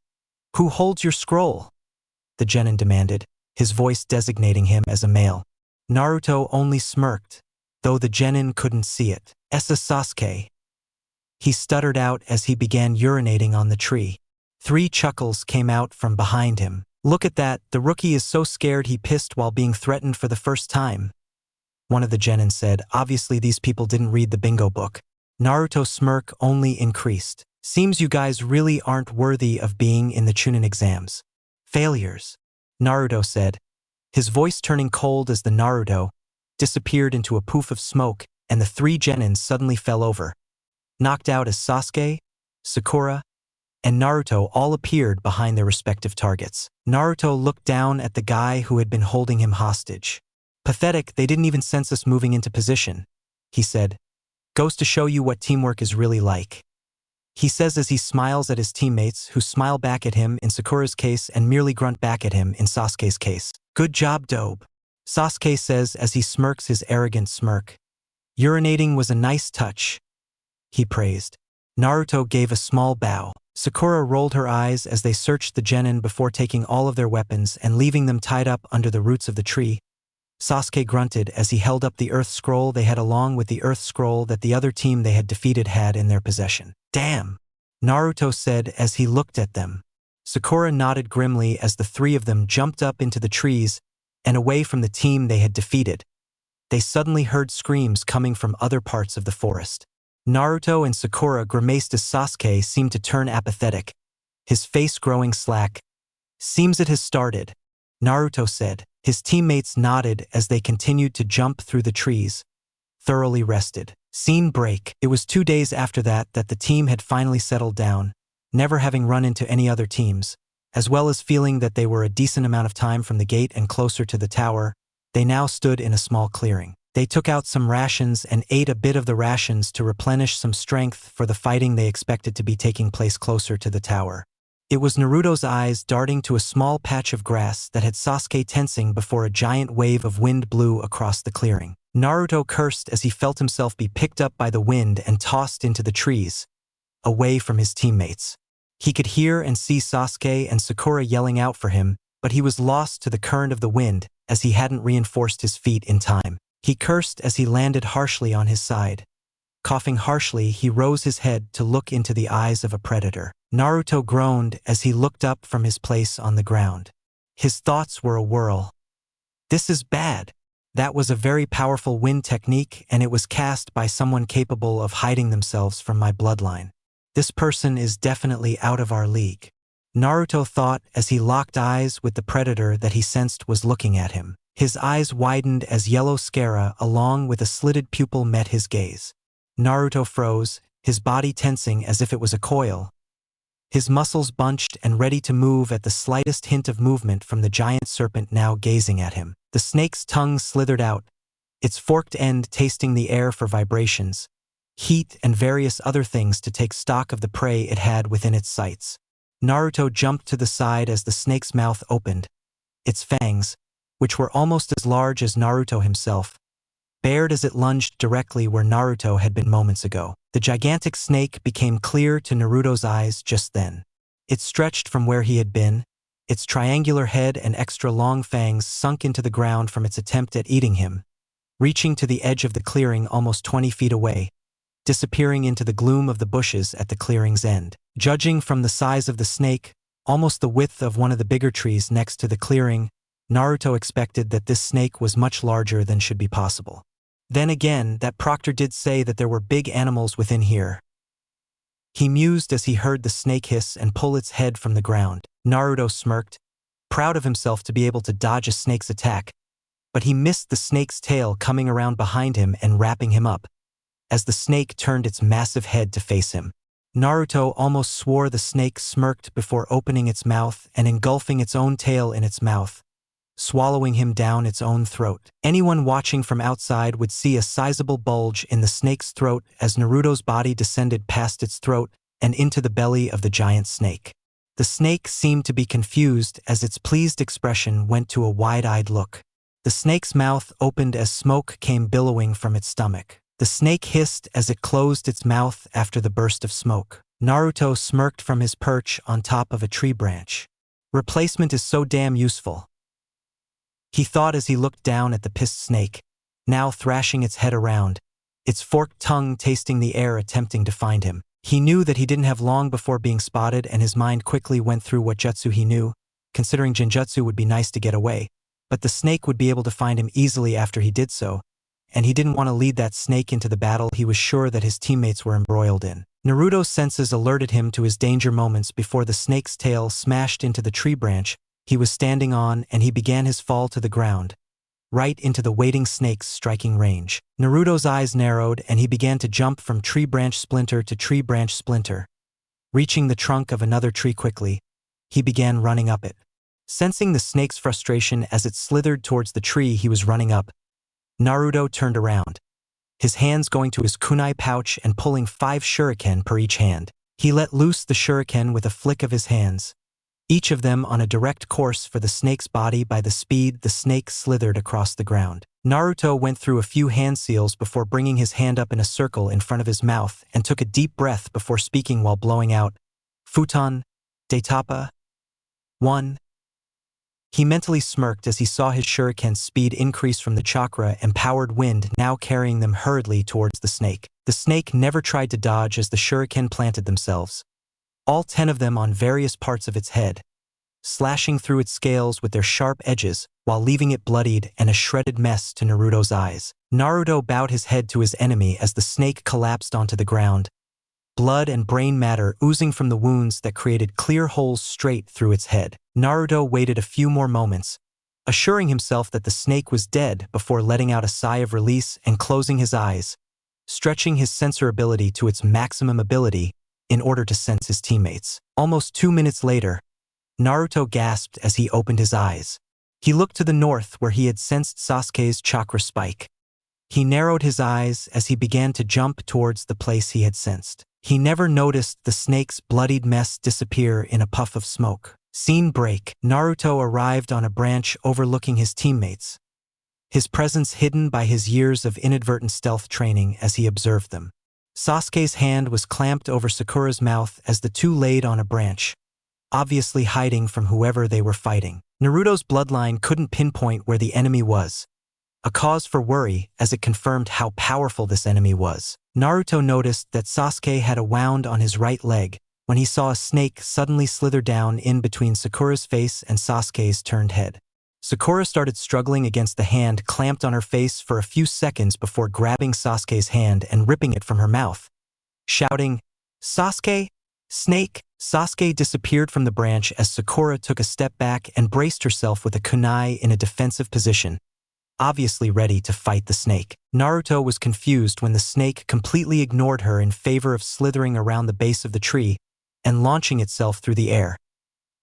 "Who holds your scroll?" the genin demanded, his voice designating him as a male. Naruto only smirked, though the genin couldn't see it. "Essa Sasuke," he stuttered out as he began urinating on the tree. 3 chuckles came out from behind him. "Look at that, the rookie is so scared he pissed while being threatened for the first time," one of the genin said. Obviously these people didn't read the bingo book. Naruto's smirk only increased. "Seems you guys really aren't worthy of being in the Chunin exams. Failures," Naruto said, his voice turning cold as the Naruto disappeared into a poof of smoke and the 3 genins suddenly fell over. Knocked out as Sasuke, Sakura, and Naruto all appeared behind their respective targets. Naruto looked down at the guy who had been holding him hostage. "Pathetic, they didn't even sense us moving into position," he said. "Goes to show you what teamwork is really like," he says as he smiles at his teammates, who smile back at him in Sakura's case and merely grunt back at him in Sasuke's case. "Good job, dope," Sasuke says as he smirks his arrogant smirk. "Urinating was a nice touch," he praised. Naruto gave a small bow. Sakura rolled her eyes as they searched the genin before taking all of their weapons and leaving them tied up under the roots of the tree. Sasuke grunted as he held up the earth scroll they had along with the earth scroll that the other team they had defeated had in their possession. "Damn," Naruto said as he looked at them. Sakura nodded grimly as the 3 of them jumped up into the trees and away from the team they had defeated. They suddenly heard screams coming from other parts of the forest. Naruto and Sakura grimaced as Sasuke seemed to turn apathetic, his face growing slack. "Seems it has started," Naruto said. His teammates nodded as they continued to jump through the trees, thoroughly rested. Scene break. It was 2 days after that the team had finally settled down, never having run into any other teams, as well as feeling that they were a decent amount of time from the gate and closer to the tower. They now stood in a small clearing. They took out some rations and ate a bit of the rations to replenish some strength for the fighting they expected to be taking place closer to the tower. It was Naruto's eyes darting to a small patch of grass that had Sasuke tensing before a giant wave of wind blew across the clearing. Naruto cursed as he felt himself be picked up by the wind and tossed into the trees, away from his teammates. He could hear and see Sasuke and Sakura yelling out for him, but he was lost to the current of the wind as he hadn't reinforced his feet in time. He cursed as he landed harshly on his side. Coughing harshly, he rose his head to look into the eyes of a predator. Naruto groaned as he looked up from his place on the ground. His thoughts were a whirl. "This is bad. That was a very powerful wind technique, and it was cast by someone capable of hiding themselves from my bloodline. This person is definitely out of our league," Naruto thought as he locked eyes with the predator that he sensed was looking at him. His eyes widened as yellow sclera along with a slitted pupil met his gaze. Naruto froze, his body tensing as if it was a coil. His muscles bunched and ready to move at the slightest hint of movement from the giant serpent now gazing at him. The snake's tongue slithered out, its forked end tasting the air for vibrations, heat and various other things to take stock of the prey it had within its sights. Naruto jumped to the side as the snake's mouth opened. Its fangs, which were almost as large as Naruto himself, bared as it lunged directly where Naruto had been moments ago. The gigantic snake became clear to Naruto's eyes just then. It stretched from where he had been, its triangular head and extra long fangs sunk into the ground from its attempt at eating him, reaching to the edge of the clearing almost 20 feet away, disappearing into the gloom of the bushes at the clearing's end. Judging from the size of the snake, almost the width of one of the bigger trees next to the clearing, Naruto expected that this snake was much larger than should be possible. Then again, that proctor did say that there were big animals within here. He mused as he heard the snake hiss and pull its head from the ground. Naruto smirked, proud of himself to be able to dodge a snake's attack, but he missed the snake's tail coming around behind him and wrapping him up, as the snake turned its massive head to face him. Naruto almost swore the snake smirked before opening its mouth and engulfing its own tail in its mouth, swallowing him down its own throat. Anyone watching from outside would see a sizable bulge in the snake's throat as Naruto's body descended past its throat and into the belly of the giant snake. The snake seemed to be confused as its pleased expression went to a wide-eyed look. The snake's mouth opened as smoke came billowing from its stomach. The snake hissed as it closed its mouth after the burst of smoke. Naruto smirked from his perch on top of a tree branch. Replacement is so damn useful, he thought as he looked down at the pissed snake, now thrashing its head around, its forked tongue tasting the air attempting to find him. He knew that he didn't have long before being spotted, and his mind quickly went through what jutsu he knew. Considering Genjutsu would be nice to get away, but the snake would be able to find him easily after he did so, and he didn't want to lead that snake into the battle he was sure that his teammates were embroiled in. Naruto's senses alerted him to his danger moments before the snake's tail smashed into the tree branch he was standing on, and he began his fall to the ground, right into the waiting snake's striking range. Naruto's eyes narrowed and he began to jump from tree branch splinter to tree branch splinter. Reaching the trunk of another tree quickly, he began running up it. Sensing the snake's frustration as it slithered towards the tree he was running up, Naruto turned around, his hands going to his kunai pouch and pulling 5 shuriken per each hand. He let loose the shuriken with a flick of his hands, each of them on a direct course for the snake's body. By the speed the snake slithered across the ground, Naruto went through a few hand seals before bringing his hand up in a circle in front of his mouth and took a deep breath before speaking while blowing out, "Futon, Detapa, 1. He mentally smirked as he saw his shuriken's speed increase from the chakra-empowered wind now carrying them hurriedly towards the snake. The snake never tried to dodge as the shuriken planted themselves, all 10 of them on various parts of its head, slashing through its scales with their sharp edges while leaving it bloodied and a shredded mess to Naruto's eyes. Naruto bowed his head to his enemy as the snake collapsed onto the ground, blood and brain matter oozing from the wounds that created clear holes straight through its head. Naruto waited a few more moments, assuring himself that the snake was dead before letting out a sigh of release and closing his eyes, stretching his sensor ability to its maximum ability in order to sense his teammates. Almost 2 minutes later, Naruto gasped as he opened his eyes. He looked to the north where he had sensed Sasuke's chakra spike. He narrowed his eyes as he began to jump towards the place he had sensed. He never noticed the snake's bloodied mess disappear in a puff of smoke. Scene break. Naruto arrived on a branch overlooking his teammates, his presence hidden by his years of inadvertent stealth training as he observed them. Sasuke's hand was clamped over Sakura's mouth as the two laid on a branch, obviously hiding from whoever they were fighting. Naruto's bloodline couldn't pinpoint where the enemy was, a cause for worry as it confirmed how powerful this enemy was. Naruto noticed that Sasuke had a wound on his right leg when he saw a snake suddenly slither down in between Sakura's face and Sasuke's turned head. Sakura started struggling against the hand clamped on her face for a few seconds before grabbing Sasuke's hand and ripping it from her mouth, shouting, "Sasuke! Snake!" Sasuke disappeared from the branch as Sakura took a step back and braced herself with a kunai in a defensive position, obviously ready to fight the snake. Naruto was confused when the snake completely ignored her in favor of slithering around the base of the tree and launching itself through the air,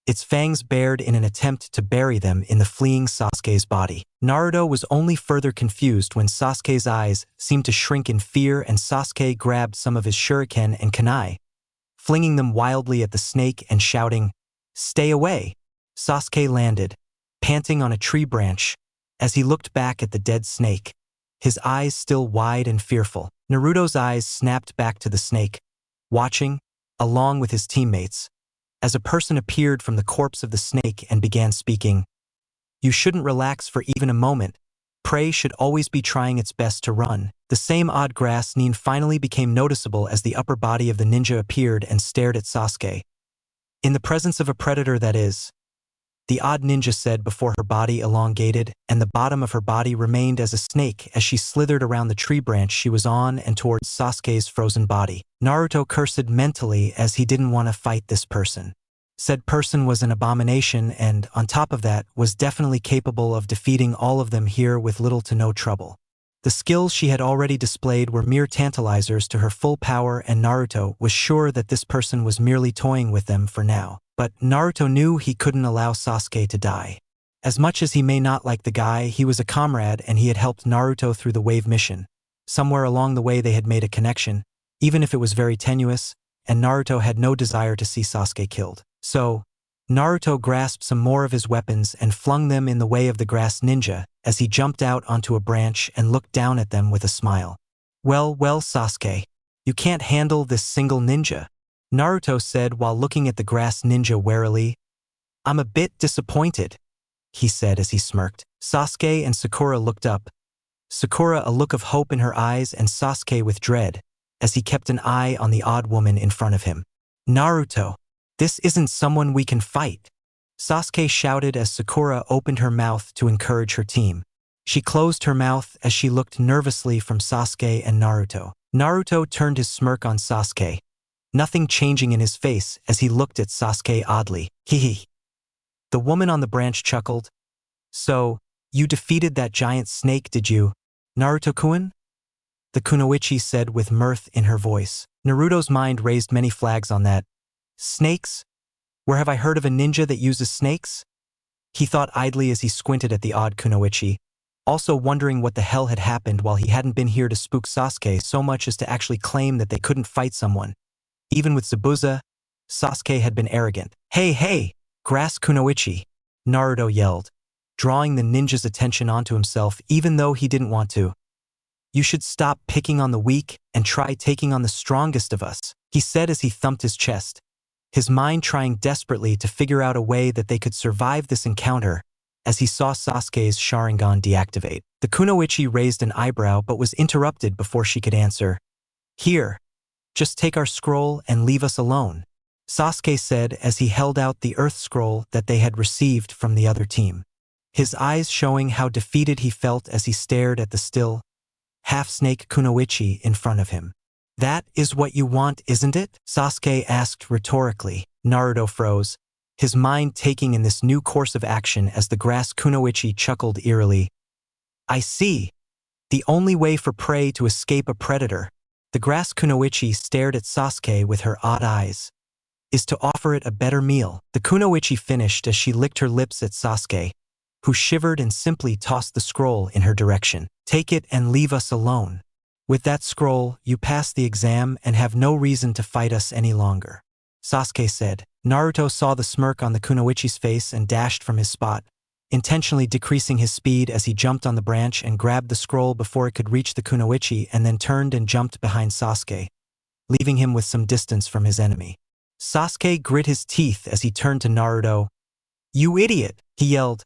its fangs bared in an attempt to bury them in the fleeing Sasuke's body. Naruto was only further confused when Sasuke's eyes seemed to shrink in fear and Sasuke grabbed some of his shuriken and kunai, flinging them wildly at the snake and shouting, "Stay away!" Sasuke landed, panting on a tree branch, as he looked back at the dead snake, his eyes still wide and fearful. Naruto's eyes snapped back to the snake, watching, along with his teammates, as a person appeared from the corpse of the snake and began speaking. "You shouldn't relax for even a moment. Prey should always be trying its best to run." The same odd grass finally became noticeable as the upper body of the ninja appeared and stared at Sasuke. "In the presence of a predator, that is," the odd ninja said before her body elongated and the bottom of her body remained as a snake as she slithered around the tree branch she was on and towards Sasuke's frozen body. Naruto cursed mentally as he didn't want to fight this person. Said person was an abomination and, on top of that, was definitely capable of defeating all of them here with little to no trouble. The skills she had already displayed were mere tantalizers to her full power and Naruto was sure that this person was merely toying with them for now. But Naruto knew he couldn't allow Sasuke to die. As much as he may not like the guy, he was a comrade and he had helped Naruto through the wave mission. Somewhere along the way they had made a connection, even if it was very tenuous, and Naruto had no desire to see Sasuke killed. So, Naruto grasped some more of his weapons and flung them in the way of the grass ninja as he jumped out onto a branch and looked down at them with a smile. Well, Sasuke, you can't handle this single ninja," Naruto said while looking at the grass ninja warily. "I'm a bit disappointed," he said as he smirked. Sasuke and Sakura looked up, Sakura a look of hope in her eyes and Sasuke with dread, as he kept an eye on the odd woman in front of him. "Naruto, this isn't someone we can fight," Sasuke shouted as Sakura opened her mouth to encourage her team. She closed her mouth as she looked nervously from Sasuke and Naruto. Naruto turned his smirk on Sasuke, nothing changing in his face as he looked at Sasuke oddly. "Hehe." The woman on the branch chuckled. "So, you defeated that giant snake, did you, Naruto-kun?" the kunoichi said with mirth in her voice. Naruto's mind raised many flags on that. Snakes? Where have I heard of a ninja that uses snakes? He thought idly as he squinted at the odd kunoichi, also wondering what the hell had happened while he hadn't been here to spook Sasuke so much as to actually claim that they couldn't fight someone. Even with Zabuza, Sasuke had been arrogant. Hey, grass kunoichi, Naruto yelled, drawing the ninja's attention onto himself even though he didn't want to. "You should stop picking on the weak and try taking on the strongest of us," he said as he thumped his chest, his mind trying desperately to figure out a way that they could survive this encounter as he saw Sasuke's Sharingan deactivate. The kunoichi raised an eyebrow but was interrupted before she could answer. "Here, just take our scroll and leave us alone," Sasuke said as he held out the earth scroll that they had received from the other team, his eyes showing how defeated he felt as he stared at the still, half-snake kunoichi in front of him. "That is what you want, isn't it?" Sasuke asked rhetorically. Naruto froze, his mind taking in this new course of action as the grass kunoichi chuckled eerily. "I see. The only way for prey to escape a predator," the grass kunoichi stared at Sasuke with her odd eyes, "is to offer it a better meal." The kunoichi finished as she licked her lips at Sasuke, who shivered and simply tossed the scroll in her direction. "Take it and leave us alone. With that scroll, you pass the exam and have no reason to fight us any longer," Sasuke said. Naruto saw the smirk on the kunoichi's face and dashed from his spot, intentionally decreasing his speed as he jumped on the branch and grabbed the scroll before it could reach the kunoichi and then turned and jumped behind Sasuke, leaving him with some distance from his enemy. Sasuke grit his teeth as he turned to Naruto. "You idiot," he yelled.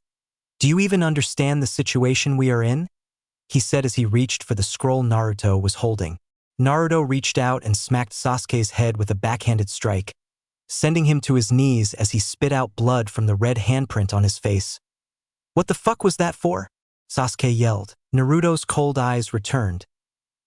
"Do you even understand the situation we are in?" he said as he reached for the scroll Naruto was holding. Naruto reached out and smacked Sasuke's head with a backhanded strike, sending him to his knees as he spit out blood from the red handprint on his face. "What the fuck was that for?" Sasuke yelled. Naruto's cold eyes returned,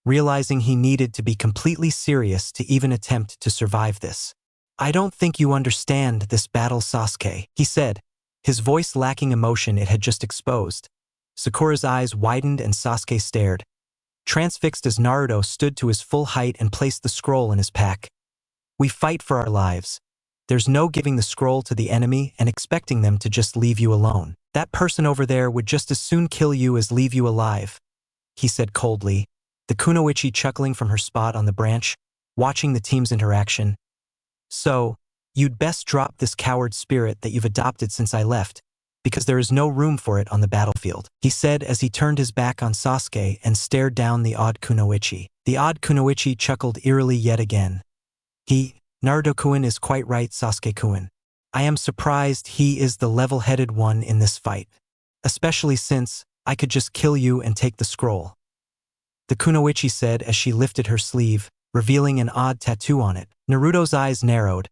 realizing he needed to be completely serious to even attempt to survive this. "I don't think you understand this battle, Sasuke," he said, his voice lacking emotion it had just exposed. Sakura's eyes widened and Sasuke stared. Transfixed as Naruto stood to his full height and placed the scroll in his pack. We fight for our lives. There's no giving the scroll to the enemy and expecting them to just leave you alone. That person over there would just as soon kill you as leave you alive, he said coldly, the kunoichi chuckling from her spot on the branch, watching the team's interaction. So, you'd best drop this coward spirit that you've adopted since I left, because there is no room for it on the battlefield, he said as he turned his back on Sasuke and stared down the odd kunoichi. The odd kunoichi chuckled eerily yet again. Naruto-kun is quite right, Sasuke-kun. I am surprised he is the level-headed one in this fight, especially since I could just kill you and take the scroll, the kunoichi said as she lifted her sleeve, revealing an odd tattoo on it. Naruto's eyes narrowed.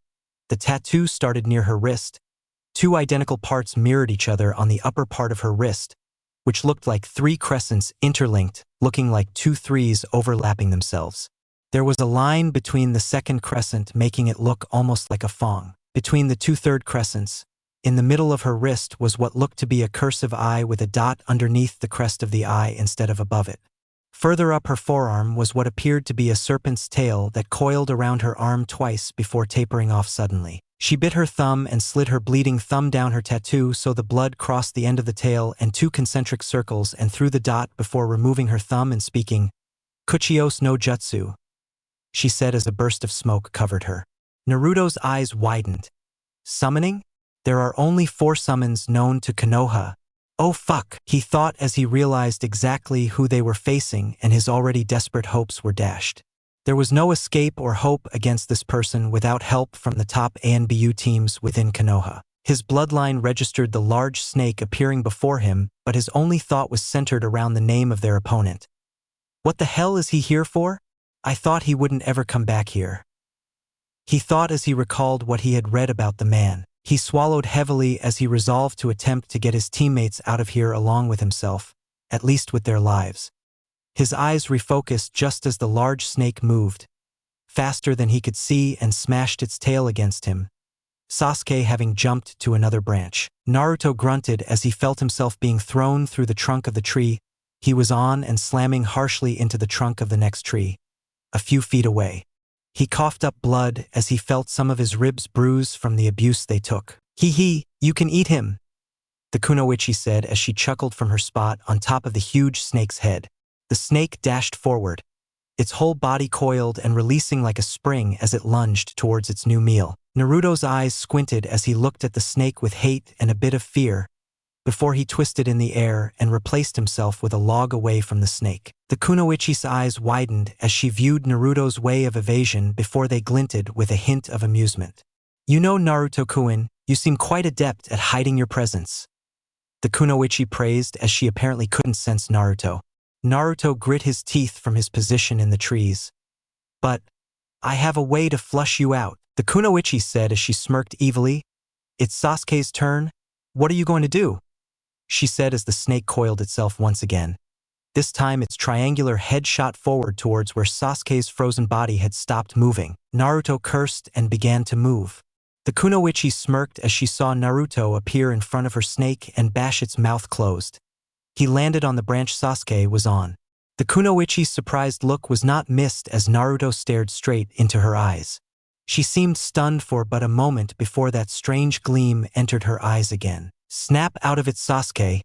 The tattoo started near her wrist. Two identical parts mirrored each other on the upper part of her wrist, which looked like three crescents interlinked, looking like two threes overlapping themselves. There was a line between the second crescent, making it look almost like a fong. Between the two third crescents, in the middle of her wrist was what looked to be a cursive eye with a dot underneath the crest of the eye instead of above it. Further up her forearm was what appeared to be a serpent's tail that coiled around her arm twice before tapering off suddenly. She bit her thumb and slid her bleeding thumb down her tattoo so the blood crossed the end of the tail and two concentric circles and through the dot before removing her thumb and speaking, "Kuchios no Jutsu," she said as a burst of smoke covered her. Naruto's eyes widened. Summoning? There are only 4 summons known to Konoha. Oh fuck, he thought as he realized exactly who they were facing and his already desperate hopes were dashed. There was no escape or hope against this person without help from the top ANBU teams within Konoha. His bloodline registered the large snake appearing before him, but his only thought was centered around the name of their opponent. What the hell is he here for? I thought he wouldn't ever come back here. He thought as he recalled what he had read about the man. He swallowed heavily as he resolved to attempt to get his teammates out of here along with himself, at least with their lives. His eyes refocused just as the large snake moved, faster than he could see, and smashed its tail against him, Sasuke having jumped to another branch. Naruto grunted as he felt himself being thrown through the trunk of the tree he was on and slamming harshly into the trunk of the next tree, a few feet away. He coughed up blood as he felt some of his ribs bruise from the abuse they took. You can eat him, the kunoichi said as she chuckled from her spot on top of the huge snake's head. The snake dashed forward, its whole body coiled and releasing like a spring as it lunged towards its new meal. Naruto's eyes squinted as he looked at the snake with hate and a bit of fear, before he twisted in the air and replaced himself with a log away from the snake. The kunoichi's eyes widened as she viewed Naruto's way of evasion before they glinted with a hint of amusement. You know, Naruto-kun, you seem quite adept at hiding your presence, the kunoichi praised as she apparently couldn't sense Naruto. Naruto grit his teeth from his position in the trees. But I have a way to flush you out, the kunoichi said as she smirked evilly. It's Sasuke's turn. What are you going to do? She said as the snake coiled itself once again. This time its triangular head shot forward towards where Sasuke's frozen body had stopped moving. Naruto cursed and began to move. The kunoichi smirked as she saw Naruto appear in front of her snake and bash its mouth closed. He landed on the branch Sasuke was on. The kunoichi's surprised look was not missed as Naruto stared straight into her eyes. She seemed stunned for but a moment before that strange gleam entered her eyes again. Snap out of it, Sasuke.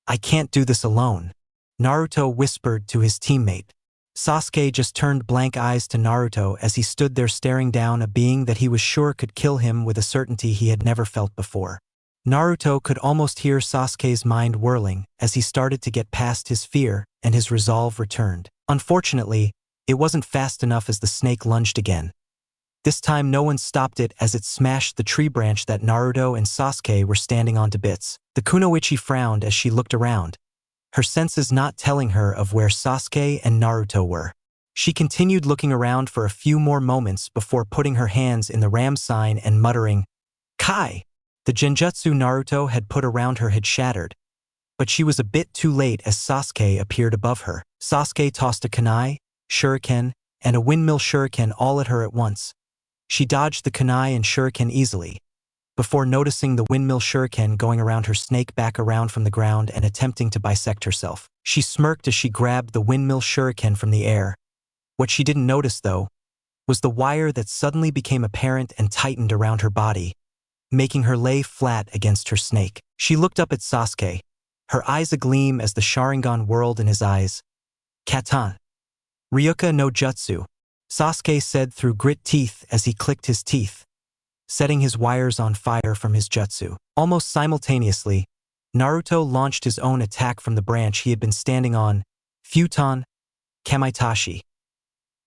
I can't do this alone, Naruto whispered to his teammate. Sasuke just turned blank eyes to Naruto as he stood there staring down a being that he was sure could kill him with a certainty he had never felt before. Naruto could almost hear Sasuke's mind whirling as he started to get past his fear and his resolve returned. Unfortunately, it wasn't fast enough as the snake lunged again. This time no one stopped it as it smashed the tree branch that Naruto and Sasuke were standing on to bits. The kunoichi frowned as she looked around, her senses not telling her of where Sasuke and Naruto were. She continued looking around for a few more moments before putting her hands in the ram sign and muttering, "Kai!" The Genjutsu Naruto had put around her had shattered, but she was a bit too late as Sasuke appeared above her. Sasuke tossed a kunai, shuriken, and a windmill shuriken all at her at once. She dodged the kunai and shuriken easily, before noticing the windmill shuriken going around her snake back around from the ground and attempting to bisect herself. She smirked as she grabbed the windmill shuriken from the air. What she didn't notice, though, was the wire that suddenly became apparent and tightened around her body, making her lay flat against her snake. She looked up at Sasuke, her eyes agleam as the Sharingan whirled in his eyes. Katan. Ryuka no Jutsu, Sasuke said through grit teeth as he clicked his teeth, setting his wires on fire from his jutsu. Almost simultaneously, Naruto launched his own attack from the branch he had been standing on, Futon Kamaitachi.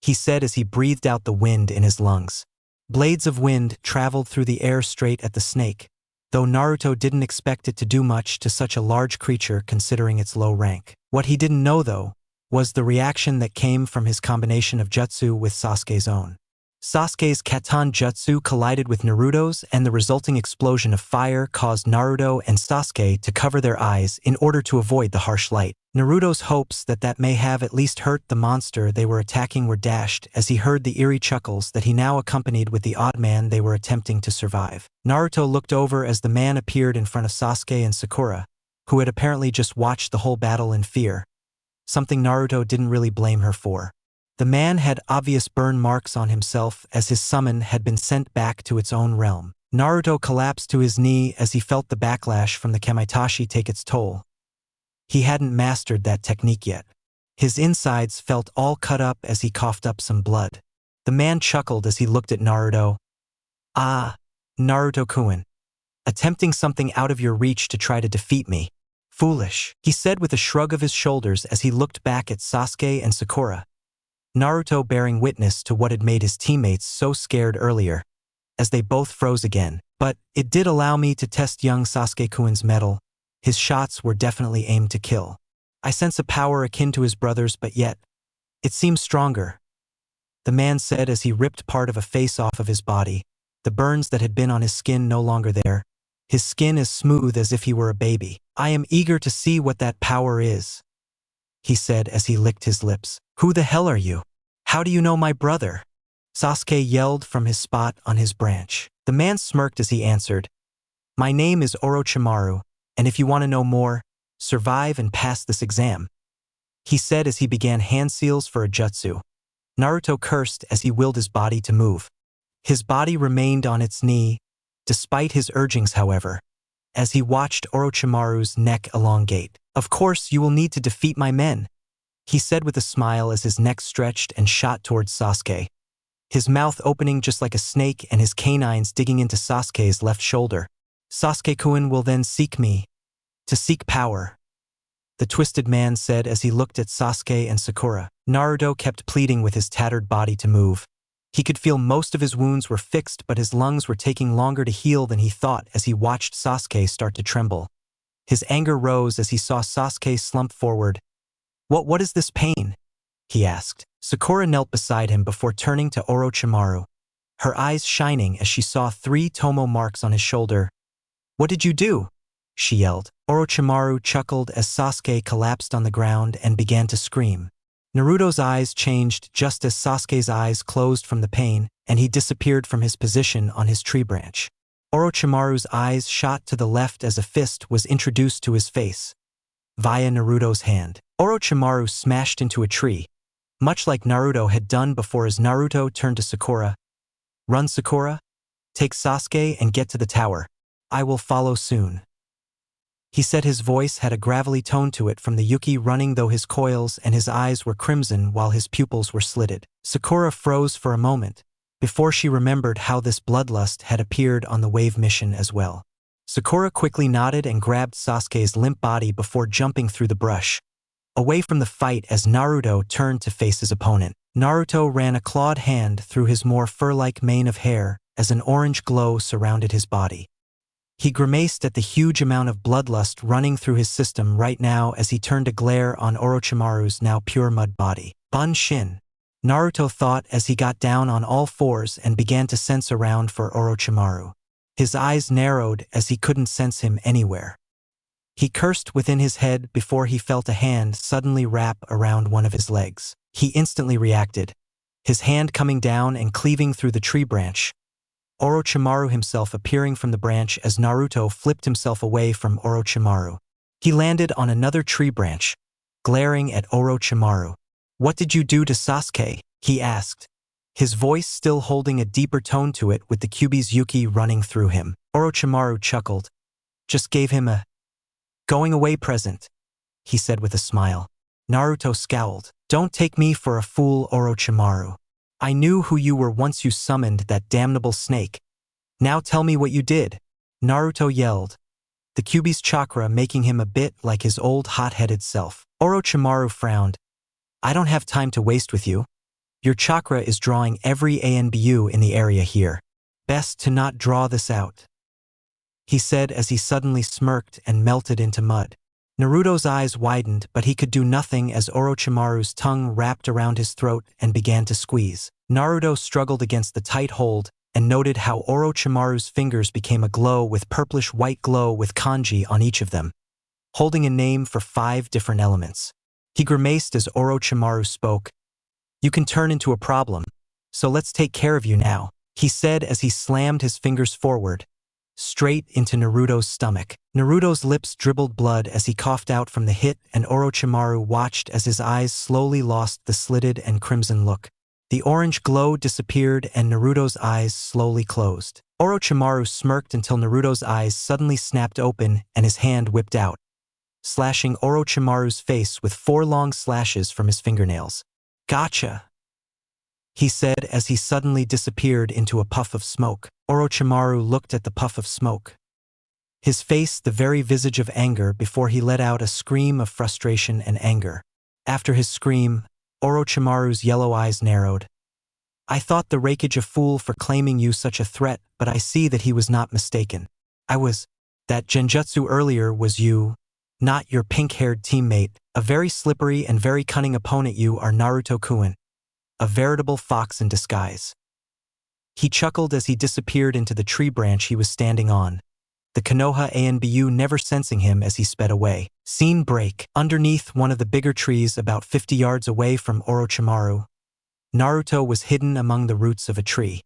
He said as he breathed out the wind in his lungs. Blades of wind traveled through the air straight at the snake, though Naruto didn't expect it to do much to such a large creature considering its low rank. What he didn't know, though, was the reaction that came from his combination of jutsu with Sasuke's own. Sasuke's Katan Jutsu collided with Naruto's, and the resulting explosion of fire caused Naruto and Sasuke to cover their eyes in order to avoid the harsh light. Naruto's hopes that may have at least hurt the monster they were attacking were dashed as he heard the eerie chuckles that he now accompanied with the odd man they were attempting to survive. Naruto looked over as the man appeared in front of Sasuke and Sakura, who had apparently just watched the whole battle in fear, something Naruto didn't really blame her for. The man had obvious burn marks on himself as his summon had been sent back to its own realm. Naruto collapsed to his knee as he felt the backlash from the Kamaitachi take its toll. He hadn't mastered that technique yet. His insides felt all cut up as he coughed up some blood. The man chuckled as he looked at Naruto. "Ah, Naruto-kun. Attempting something out of your reach to try to defeat me. Foolish," he said with a shrug of his shoulders as he looked back at Sasuke and Sakura. Naruto bearing witness to what had made his teammates so scared earlier, as they both froze again. But it did allow me to test young Sasuke-kun's mettle. His shots were definitely aimed to kill. I sense a power akin to his brother's, but yet, it seems stronger, the man said as he ripped part of a face off of his body, the burns that had been on his skin no longer there. His skin as smooth as if he were a baby. "I am eager to see what that power is," he said as he licked his lips. "Who the hell are you? How do you know my brother?" Sasuke yelled from his spot on his branch. The man smirked as he answered, "My name is Orochimaru, and if you want to know more, survive and pass this exam," he said as he began hand seals for a jutsu. Naruto cursed as he willed his body to move. His body remained on its knee, despite his urgings, however, as he watched Orochimaru's neck elongate. "Of course you will need to defeat my men," he said with a smile as his neck stretched and shot towards Sasuke, his mouth opening just like a snake and his canines digging into Sasuke's left shoulder. "Sasuke-kun will then seek me, to seek power," the twisted man said as he looked at Sasuke and Sakura. Naruto kept pleading with his tattered body to move. He could feel most of his wounds were fixed, but his lungs were taking longer to heal than he thought as he watched Sasuke start to tremble. His anger rose as he saw Sasuke slump forward. What is this pain?" he asked. Sakura knelt beside him before turning to Orochimaru, her eyes shining as she saw 3 tomo marks on his shoulder. "What did you do?" she yelled. Orochimaru chuckled as Sasuke collapsed on the ground and began to scream. Naruto's eyes changed just as Sasuke's eyes closed from the pain, and he disappeared from his position on his tree branch. Orochimaru's eyes shot to the left as a fist was introduced to his face, via Naruto's hand. Orochimaru smashed into a tree, much like Naruto had done before as Naruto turned to Sakura. "Run, Sakura. Take Sasuke and get to the tower. I will follow soon," he said. His voice had a gravelly tone to it from the Yuki running though his coils and his eyes were crimson while his pupils were slitted. Sakura froze for a moment, before she remembered how this bloodlust had appeared on the wave mission as well. Sakura quickly nodded and grabbed Sasuke's limp body before jumping through the brush, away from the fight as Naruto turned to face his opponent. Naruto ran a clawed hand through his more fur-like mane of hair as an orange glow surrounded his body. He grimaced at the huge amount of bloodlust running through his system right now as he turned to glare on Orochimaru's now pure mud body. "Bunshin," Naruto thought as he got down on all fours and began to sense around for Orochimaru. His eyes narrowed as he couldn't sense him anywhere. He cursed within his head before he felt a hand suddenly wrap around one of his legs. He instantly reacted, his hand coming down and cleaving through the tree branch. Orochimaru himself appearing from the branch as Naruto flipped himself away from Orochimaru. He landed on another tree branch, glaring at Orochimaru. "What did you do to Sasuke?" he asked, his voice still holding a deeper tone to it with the Kyuubi's Yuki running through him. Orochimaru chuckled. "Just gave him a going away present," he said with a smile. Naruto scowled. "Don't take me for a fool, Orochimaru. I knew who you were once you summoned that damnable snake. Now tell me what you did," Naruto yelled, the Kyuubi's chakra making him a bit like his old hot-headed self. Orochimaru frowned. "I don't have time to waste with you. Your chakra is drawing every ANBU in the area here. Best to not draw this out," he said as he suddenly smirked and melted into mud. Naruto's eyes widened, but he could do nothing as Orochimaru's tongue wrapped around his throat and began to squeeze. Naruto struggled against the tight hold and noted how Orochimaru's fingers became aglow with purplish-white glow with kanji on each of them, holding a name for 5 different elements. He grimaced as Orochimaru spoke. "You can turn into a problem, so let's take care of you now," he said as he slammed his fingers forward, straight into Naruto's stomach. Naruto's lips dribbled blood as he coughed out from the hit, and Orochimaru watched as his eyes slowly lost the slitted and crimson look. The orange glow disappeared and Naruto's eyes slowly closed. Orochimaru smirked until Naruto's eyes suddenly snapped open and his hand whipped out, slashing Orochimaru's face with 4 long slashes from his fingernails. "Gotcha," he said as he suddenly disappeared into a puff of smoke. Orochimaru looked at the puff of smoke, his face the very visage of anger, before he let out a scream of frustration and anger. After his scream, Orochimaru's yellow eyes narrowed. "I thought the rakeage a fool for claiming you such a threat, but I see that he was not mistaken. That Genjutsu earlier was you, not your pink-haired teammate. A very slippery and very cunning opponent you are, Naruto-kun. A veritable fox in disguise." He chuckled as he disappeared into the tree branch he was standing on, the Konoha ANBU never sensing him as he sped away. Scene break. Underneath one of the bigger trees about 50 yards away from Orochimaru, Naruto was hidden among the roots of a tree.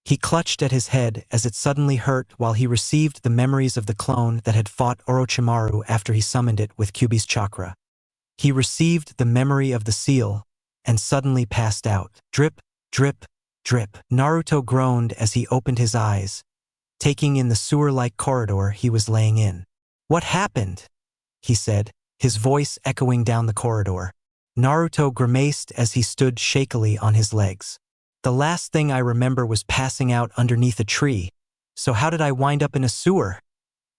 He clutched at his head as it suddenly hurt while he received the memories of the clone that had fought Orochimaru after he summoned it with Kyuubi's chakra. He received the memory of the seal and suddenly passed out. Drip, drip, drip. Naruto groaned as he opened his eyes, taking in the sewer-like corridor he was laying in. "What happened?" he said, his voice echoing down the corridor. Naruto grimaced as he stood shakily on his legs. "The last thing I remember was passing out underneath a tree, so how did I wind up in a sewer?"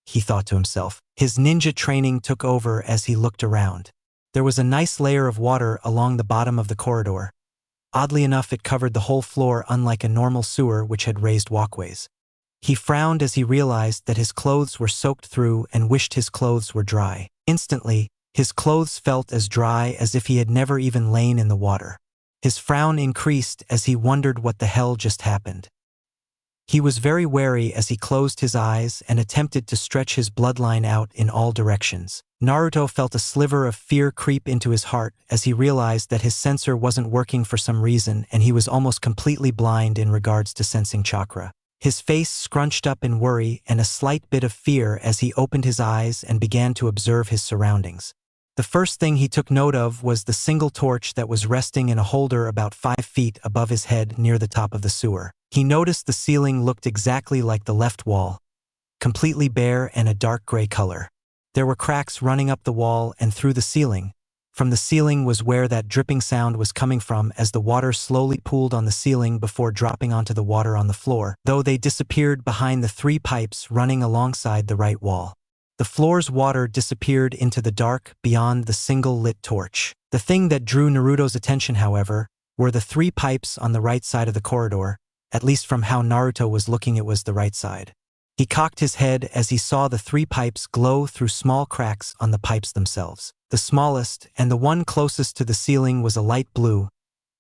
he thought to himself. His ninja training took over as he looked around. There was a nice layer of water along the bottom of the corridor. Oddly enough, it covered the whole floor, unlike a normal sewer which had raised walkways. He frowned as he realized that his clothes were soaked through and wished his clothes were dry. Instantly, his clothes felt as dry as if he had never even lain in the water. His frown increased as he wondered what the hell just happened. He was very wary as he closed his eyes and attempted to stretch his bloodline out in all directions. Naruto felt a sliver of fear creep into his heart as he realized that his sensor wasn't working for some reason and he was almost completely blind in regards to sensing chakra. His face scrunched up in worry and a slight bit of fear as he opened his eyes and began to observe his surroundings. The first thing he took note of was the single torch that was resting in a holder about 5 feet above his head near the top of the sewer. He noticed the ceiling looked exactly like the left wall, completely bare and a dark gray color. There were cracks running up the wall and through the ceiling. From the ceiling was where that dripping sound was coming from as the water slowly pooled on the ceiling before dropping onto the water on the floor, though they disappeared behind the 3 pipes running alongside the right wall. The floor's water disappeared into the dark beyond the single lit torch. The thing that drew Naruto's attention, however, were the 3 pipes on the right side of the corridor. At least from how Naruto was looking, it was the right side. He cocked his head as he saw the 3 pipes glow through small cracks on the pipes themselves. The smallest, and the one closest to the ceiling, was a light blue,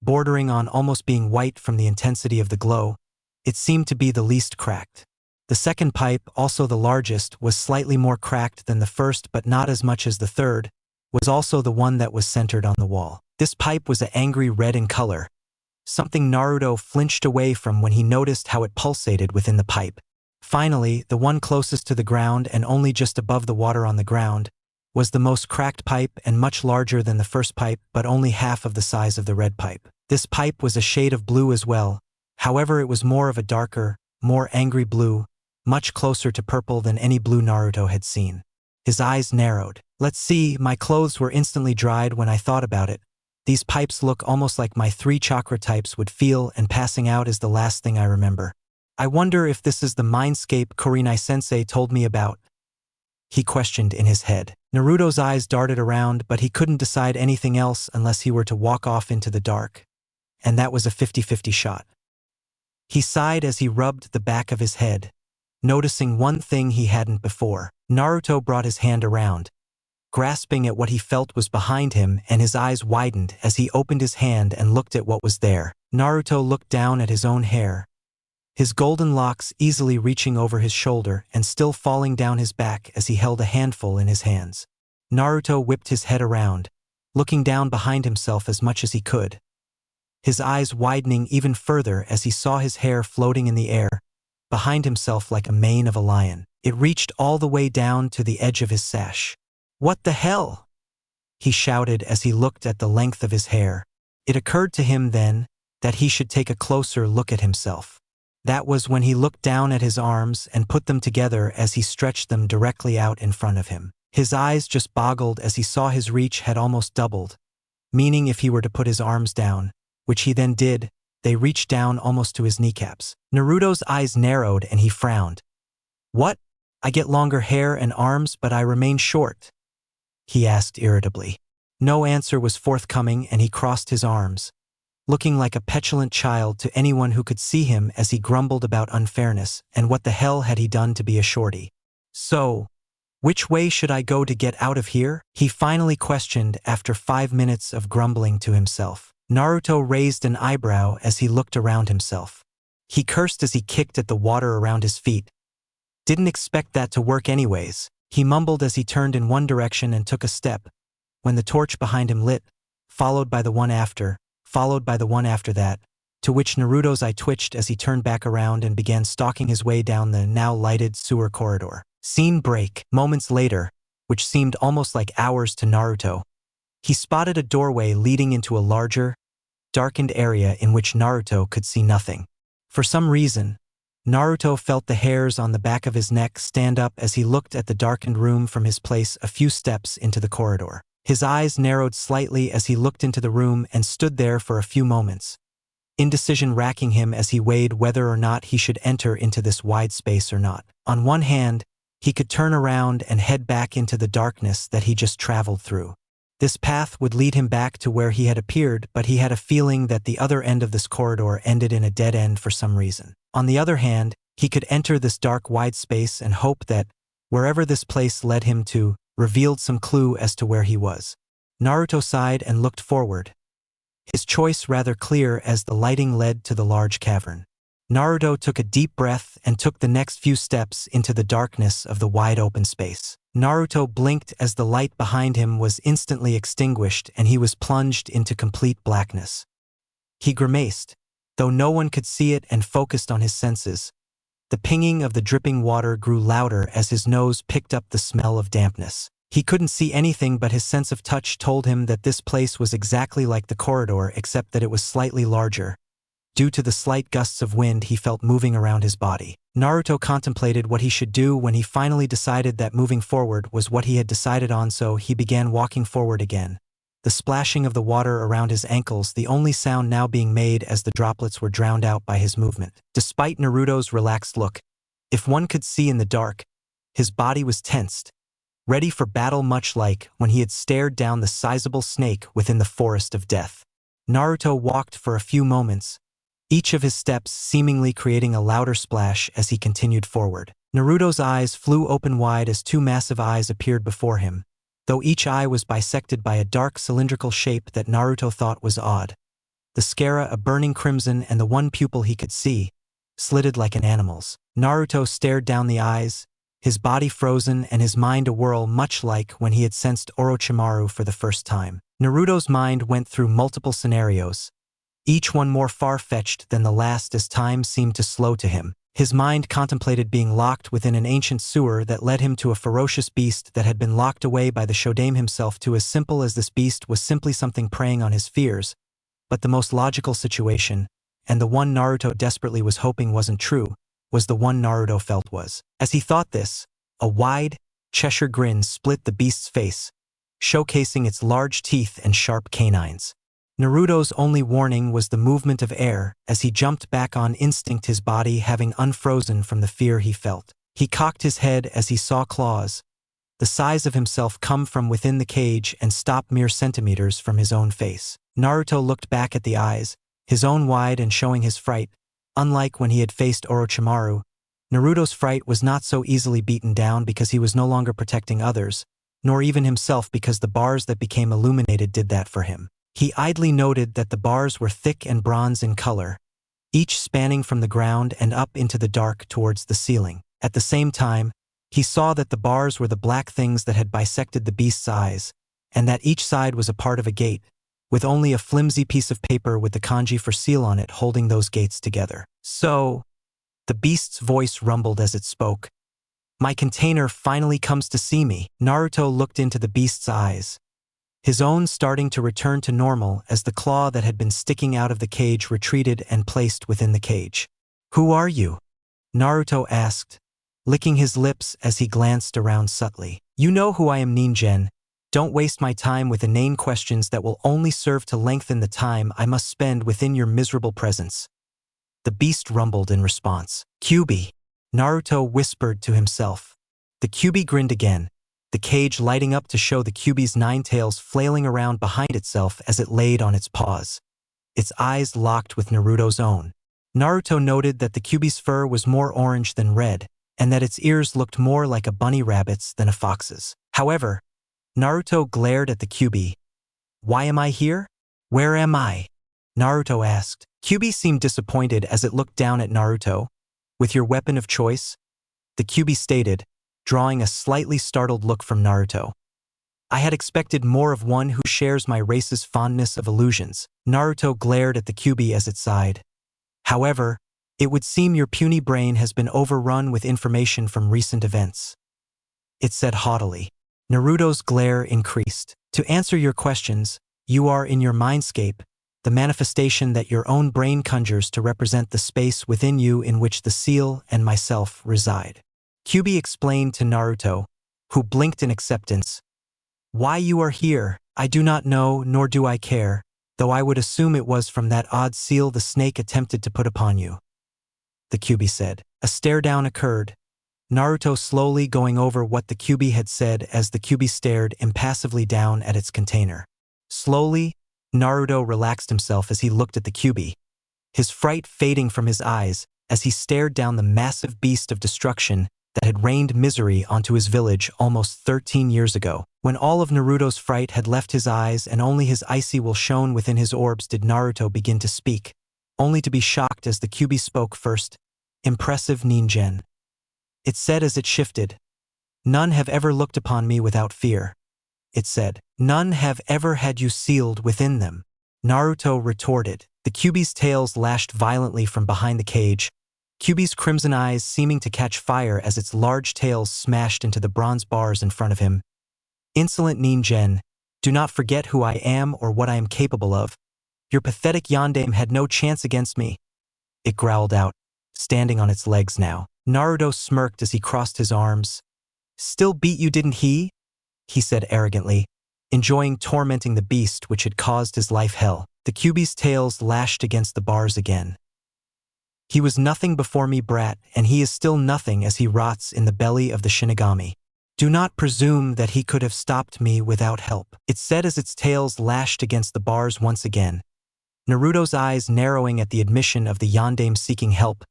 bordering on almost being white from the intensity of the glow. It seemed to be the least cracked. The second pipe, also the largest, was slightly more cracked than the first but not as much as the third, was also the one that was centered on the wall. This pipe was an angry red in color, something Naruto flinched away from when he noticed how it pulsated within the pipe. Finally, the one closest to the ground and only just above the water on the ground, was the most cracked pipe and much larger than the first pipe but only half of the size of the red pipe. This pipe was a shade of blue as well, however it was more of a darker, more angry blue, much closer to purple than any blue Naruto had seen. His eyes narrowed. Let's see, my clothes were instantly dried when I thought about it. These pipes look almost like my 3 chakra types would feel, and passing out is the last thing I remember. I wonder if this is the mindscape Kurenai-sensei told me about, he questioned in his head. Naruto's eyes darted around, but he couldn't decide anything else unless he were to walk off into the dark. And that was a 50-50 shot. He sighed as he rubbed the back of his head, noticing one thing he hadn't before. Naruto brought his hand around, grasping at what he felt was behind him, and his eyes widened as he opened his hand and looked at what was there. Naruto looked down at his own hair, his golden locks easily reaching over his shoulder and still falling down his back as he held a handful in his hands. Naruto whipped his head around, looking down behind himself as much as he could, his eyes widening even further as he saw his hair floating in the air, behind himself like a mane of a lion. It reached all the way down to the edge of his sash. "What the hell?" he shouted as he looked at the length of his hair. It occurred to him then that he should take a closer look at himself. That was when he looked down at his arms and put them together as he stretched them directly out in front of him. His eyes just boggled as he saw his reach had almost doubled, meaning if he were to put his arms down, which he then did, they reached down almost to his kneecaps. Naruto's eyes narrowed and he frowned. "What? I get longer hair and arms but I remain short?" he asked irritably. No answer was forthcoming and he crossed his arms, looking like a petulant child to anyone who could see him as he grumbled about unfairness and what the hell had he done to be a shorty. "So, which way should I go to get out of here?" he finally questioned after 5 minutes of grumbling to himself. Naruto raised an eyebrow as he looked around himself. He cursed as he kicked at the water around his feet. Didn't expect that to work anyways, he mumbled as he turned in one direction and took a step, when the torch behind him lit, followed by the one after that, to which Naruto's eye twitched as he turned back around and began stalking his way down the now lighted sewer corridor. Scene break. Moments later, which seemed almost like hours to Naruto, he spotted a doorway leading into a larger, darkened area in which Naruto could see nothing. For some reason, Naruto felt the hairs on the back of his neck stand up as he looked at the darkened room from his place a few steps into the corridor. His eyes narrowed slightly as he looked into the room and stood there for a few moments, indecision racking him as he weighed whether or not he should enter into this wide space or not. On one hand, he could turn around and head back into the darkness that he just traveled through. This path would lead him back to where he had appeared, but he had a feeling that the other end of this corridor ended in a dead end for some reason. On the other hand, he could enter this dark wide space and hope that, wherever this place led him to, revealed some clue as to where he was. Naruto sighed and looked forward, his choice rather clear as the lighting led to the large cavern. Naruto took a deep breath and took the next few steps into the darkness of the wide open space. Naruto blinked as the light behind him was instantly extinguished and he was plunged into complete blackness. He grimaced, though no one could see it, and focused on his senses. The pinging of the dripping water grew louder as his nose picked up the smell of dampness. He couldn't see anything, but his sense of touch told him that this place was exactly like the corridor except that it was slightly larger, due to the slight gusts of wind he felt moving around his body. Naruto contemplated what he should do when he finally decided that moving forward was what he had decided on, so he began walking forward again, the splashing of the water around his ankles the only sound now being made as the droplets were drowned out by his movement. Despite Naruto's relaxed look, if one could see in the dark, his body was tensed, ready for battle, much like when he had stared down the sizable snake within the forest of death. Naruto walked for a few moments, each of his steps seemingly creating a louder splash as he continued forward. Naruto's eyes flew open wide as two massive eyes appeared before him, though each eye was bisected by a dark cylindrical shape that Naruto thought was odd. The sclera a burning crimson and the one pupil he could see, slitted like an animal's. Naruto stared down the eyes, his body frozen and his mind awhirl, much like when he had sensed Orochimaru for the first time. Naruto's mind went through multiple scenarios, each one more far-fetched than the last as time seemed to slow to him. His mind contemplated being locked within an ancient sewer that led him to a ferocious beast that had been locked away by the Shodaime himself. To as simple as this beast was simply something preying on his fears, but the most logical situation, and the one Naruto desperately was hoping wasn't true, was the one Naruto felt was. As he thought this, a wide, Cheshire grin split the beast's face, showcasing its large teeth and sharp canines. Naruto's only warning was the movement of air as he jumped back on instinct, his body having unfrozen from the fear he felt. He cocked his head as he saw claws, the size of himself, come from within the cage and stop mere centimeters from his own face. Naruto looked back at the eyes, his own wide and showing his fright. Unlike when he had faced Orochimaru, Naruto's fright was not so easily beaten down because he was no longer protecting others, nor even himself, because the bars that became illuminated did that for him. He idly noted that the bars were thick and bronze in color, each spanning from the ground and up into the dark towards the ceiling. At the same time, he saw that the bars were the black things that had bisected the beast's eyes, and that each side was a part of a gate, with only a flimsy piece of paper with the kanji for seal on it holding those gates together. So, the beast's voice rumbled as it spoke. My container finally comes to see me. Naruto looked into the beast's eyes, his own starting to return to normal as the claw that had been sticking out of the cage retreated and placed within the cage. Who are you? Naruto asked, licking his lips as he glanced around subtly. You know who I am, Ningen. Don't waste my time with inane questions that will only serve to lengthen the time I must spend within your miserable presence. The beast rumbled in response. Kyuubi, Naruto whispered to himself. The Kyuubi grinned again, the cage lighting up to show the Kyuubi's 9 tails flailing around behind itself as it laid on its paws. Its eyes locked with Naruto's own. Naruto noted that the Kyuubi's fur was more orange than red, and that its ears looked more like a bunny rabbit's than a fox's. However, Naruto glared at the Kyuubi. Why am I here? Where am I? Naruto asked. Kyuubi seemed disappointed as it looked down at Naruto. With your weapon of choice? The Kyuubi stated, drawing a slightly startled look from Naruto. I had expected more of one who shares my race's fondness of illusions. Naruto glared at the Kyuubi as it sighed. However, it would seem your puny brain has been overrun with information from recent events. It said haughtily. Naruto's glare increased. To answer your questions, you are in your mindscape, the manifestation that your own brain conjures to represent the space within you in which the seal and myself reside. Kyuubi explained to Naruto, who blinked in acceptance. Why you are here, I do not know, nor do I care, though I would assume it was from that odd seal the snake attempted to put upon you. The Kyuubi said. A stare down occurred, Naruto slowly going over what the Kyuubi had said as the Kyuubi stared impassively down at its container. Slowly, Naruto relaxed himself as he looked at the Kyuubi, his fright fading from his eyes as he stared down the massive beast of destruction that had rained misery onto his village almost 13 years ago. When all of Naruto's fright had left his eyes and only his icy will shone within his orbs did Naruto begin to speak, only to be shocked as the Kyuubi spoke first. Impressive Ningen. It said as it shifted. None have ever looked upon me without fear. It said. None have ever had you sealed within them. Naruto retorted. The Kyuubi's tails lashed violently from behind the cage, Kyuubi's crimson eyes seeming to catch fire as its large tails smashed into the bronze bars in front of him. Insolent Ningen, do not forget who I am or what I am capable of. Your pathetic yondaime had no chance against me. It growled out, standing on its legs now. Naruto smirked as he crossed his arms. Still beat you, didn't he? He said arrogantly, enjoying tormenting the beast which had caused his life hell. The Kyuubi's tails lashed against the bars again. He was nothing before me, brat, and he is still nothing as he rots in the belly of the Shinigami. Do not presume that he could have stopped me without help. It said as its tails lashed against the bars once again. Naruto's eyes narrowing at the admission of the yondaime seeking help.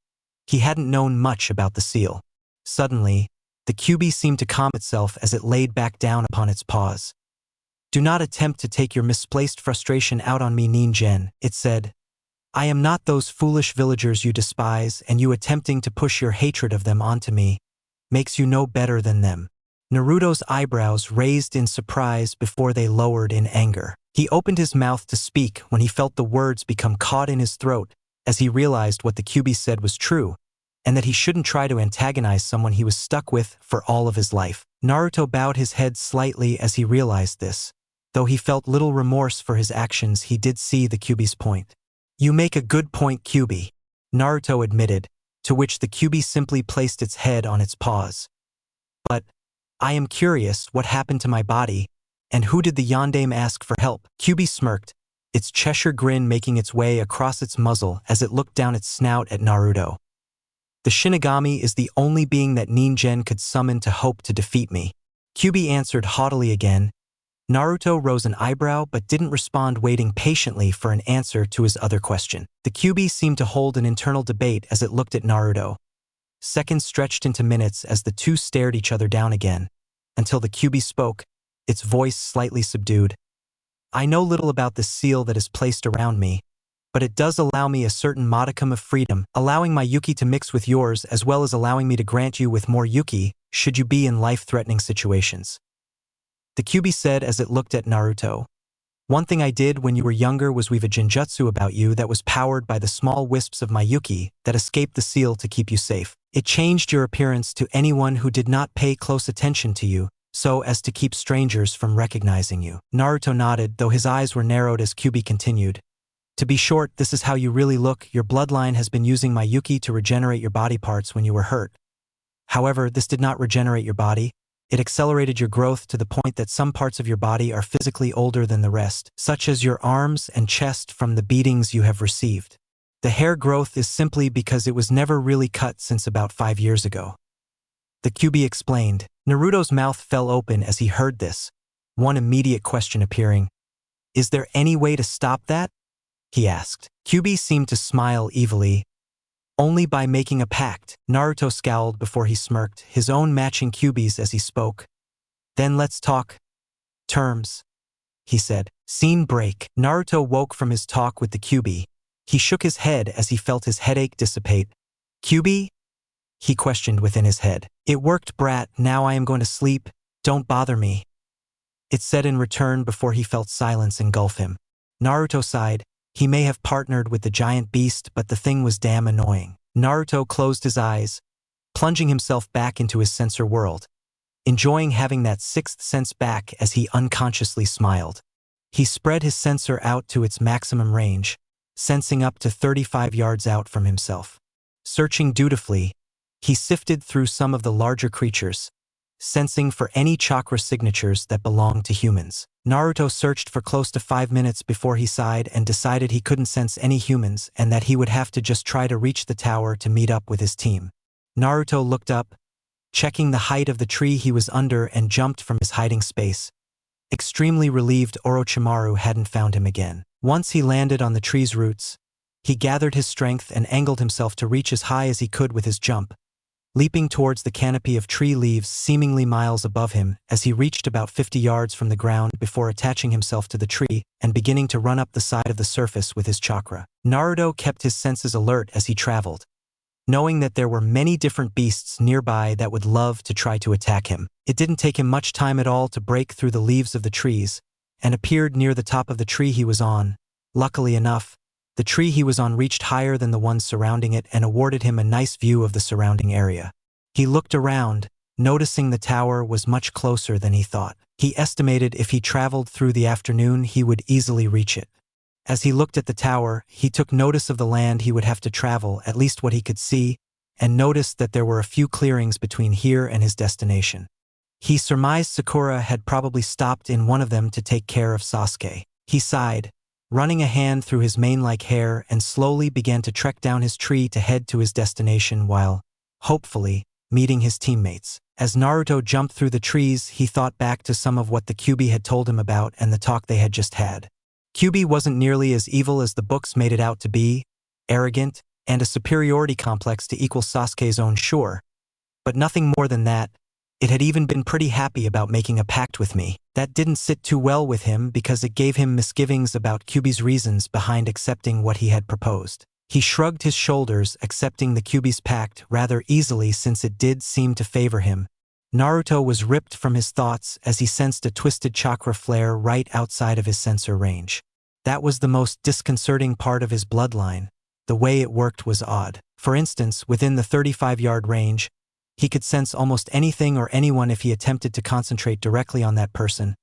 He hadn't known much about the seal. Suddenly, the Kyuubi seemed to calm itself as it laid back down upon its paws. Do not attempt to take your misplaced frustration out on me, Ningen, it said. I am not those foolish villagers you despise, and you attempting to push your hatred of them onto me makes you no better than them. Naruto's eyebrows raised in surprise before they lowered in anger. He opened his mouth to speak when he felt the words become caught in his throat as he realized what the Kyuubi said was true, and that he shouldn't try to antagonize someone he was stuck with for all of his life. Naruto bowed his head slightly as he realized this. Though he felt little remorse for his actions, he did see the Kyuubi's point. "You make a good point, Kyuubi," Naruto admitted, to which the Kyuubi simply placed its head on its paws. "But I am curious what happened to my body, and who did the yondaime ask for help?" Kyuubi smirked, its Cheshire grin making its way across its muzzle as it looked down its snout at Naruto. "The Shinigami is the only being that Ningen could summon to hope to defeat me." Kyuubi answered haughtily again. Naruto rose an eyebrow but didn't respond, waiting patiently for an answer to his other question. The Kyuubi seemed to hold an internal debate as it looked at Naruto. Seconds stretched into minutes as the two stared each other down again, until the Kyuubi spoke, its voice slightly subdued. "I know little about the seal that is placed around me, but it does allow me a certain modicum of freedom, allowing my Yuki to mix with yours as well as allowing me to grant you with more Yuki should you be in life-threatening situations," the Kyuubi said as it looked at Naruto. "One thing I did when you were younger was weave a Genjutsu about you that was powered by the small wisps of my Yuki that escaped the seal to keep you safe. It changed your appearance to anyone who did not pay close attention to you, so as to keep strangers from recognizing you." Naruto nodded, though his eyes were narrowed as Kyuubi continued. "To be short, this is how you really look. Your bloodline has been using my Yuki to regenerate your body parts when you were hurt. However, this did not regenerate your body. It accelerated your growth to the point that some parts of your body are physically older than the rest, such as your arms and chest from the beatings you have received. The hair growth is simply because it was never really cut since about 5 years ago," the Kyuubi explained. Naruto's mouth fell open as he heard this, one immediate question appearing. "Is there any way to stop that?" he asked. Kyuubi seemed to smile evilly. "Only by making a pact." Naruto scowled before he smirked, his own matching Kyuubi's as he spoke. "Then let's talk terms," he said. Scene break. Naruto woke from his talk with the Kyuubi. He shook his head as he felt his headache dissipate. "Kyuubi?" he questioned within his head. "It worked, brat. Now I am going to sleep. Don't bother me," it said in return before he felt silence engulf him. Naruto sighed. He may have partnered with the giant beast, but the thing was damn annoying. Naruto closed his eyes, plunging himself back into his sensor world, enjoying having that sixth sense back as he unconsciously smiled. He spread his sensor out to its maximum range, sensing up to 35 yards out from himself. Searching dutifully, he sifted through some of the larger creatures, sensing for any chakra signatures that belonged to humans. Naruto searched for close to 5 minutes before he sighed and decided he couldn't sense any humans and that he would have to just try to reach the tower to meet up with his team. Naruto looked up, checking the height of the tree he was under, and jumped from his hiding space, extremely relieved Orochimaru hadn't found him again. Once he landed on the tree's roots, he gathered his strength and angled himself to reach as high as he could with his jump, leaping towards the canopy of tree leaves seemingly miles above him as he reached about 50 yards from the ground before attaching himself to the tree and beginning to run up the side of the surface with his chakra. Naruto kept his senses alert as he traveled, knowing that there were many different beasts nearby that would love to try to attack him. It didn't take him much time at all to break through the leaves of the trees and appeared near the top of the tree he was on. Luckily enough, the tree he was on reached higher than the ones surrounding it and awarded him a nice view of the surrounding area. He looked around, noticing the tower was much closer than he thought. He estimated if he traveled through the afternoon he would easily reach it. As he looked at the tower, he took notice of the land he would have to travel, at least what he could see, and noticed that there were a few clearings between here and his destination. He surmised Sakura had probably stopped in one of them to take care of Sasuke. He sighed, running a hand through his mane-like hair, and slowly began to trek down his tree to head to his destination while, hopefully, meeting his teammates. As Naruto jumped through the trees, he thought back to some of what the Kyuubi had told him about and the talk they had just had. Kyuubi wasn't nearly as evil as the books made it out to be, arrogant, and a superiority complex to equal Sasuke's own, sure, but nothing more than that. It had even been pretty happy about making a pact with me. That didn't sit too well with him because it gave him misgivings about Kyuubi's reasons behind accepting what he had proposed. He shrugged his shoulders, accepting the Kyuubi's pact rather easily since it did seem to favor him, Naruto was ripped from his thoughts as he sensed a twisted chakra flare right outside of his sensor range. That was the most disconcerting part of his bloodline. The way it worked was odd. For instance, within the 35-yard range, he could sense almost anything or anyone if he attempted to concentrate directly on that person.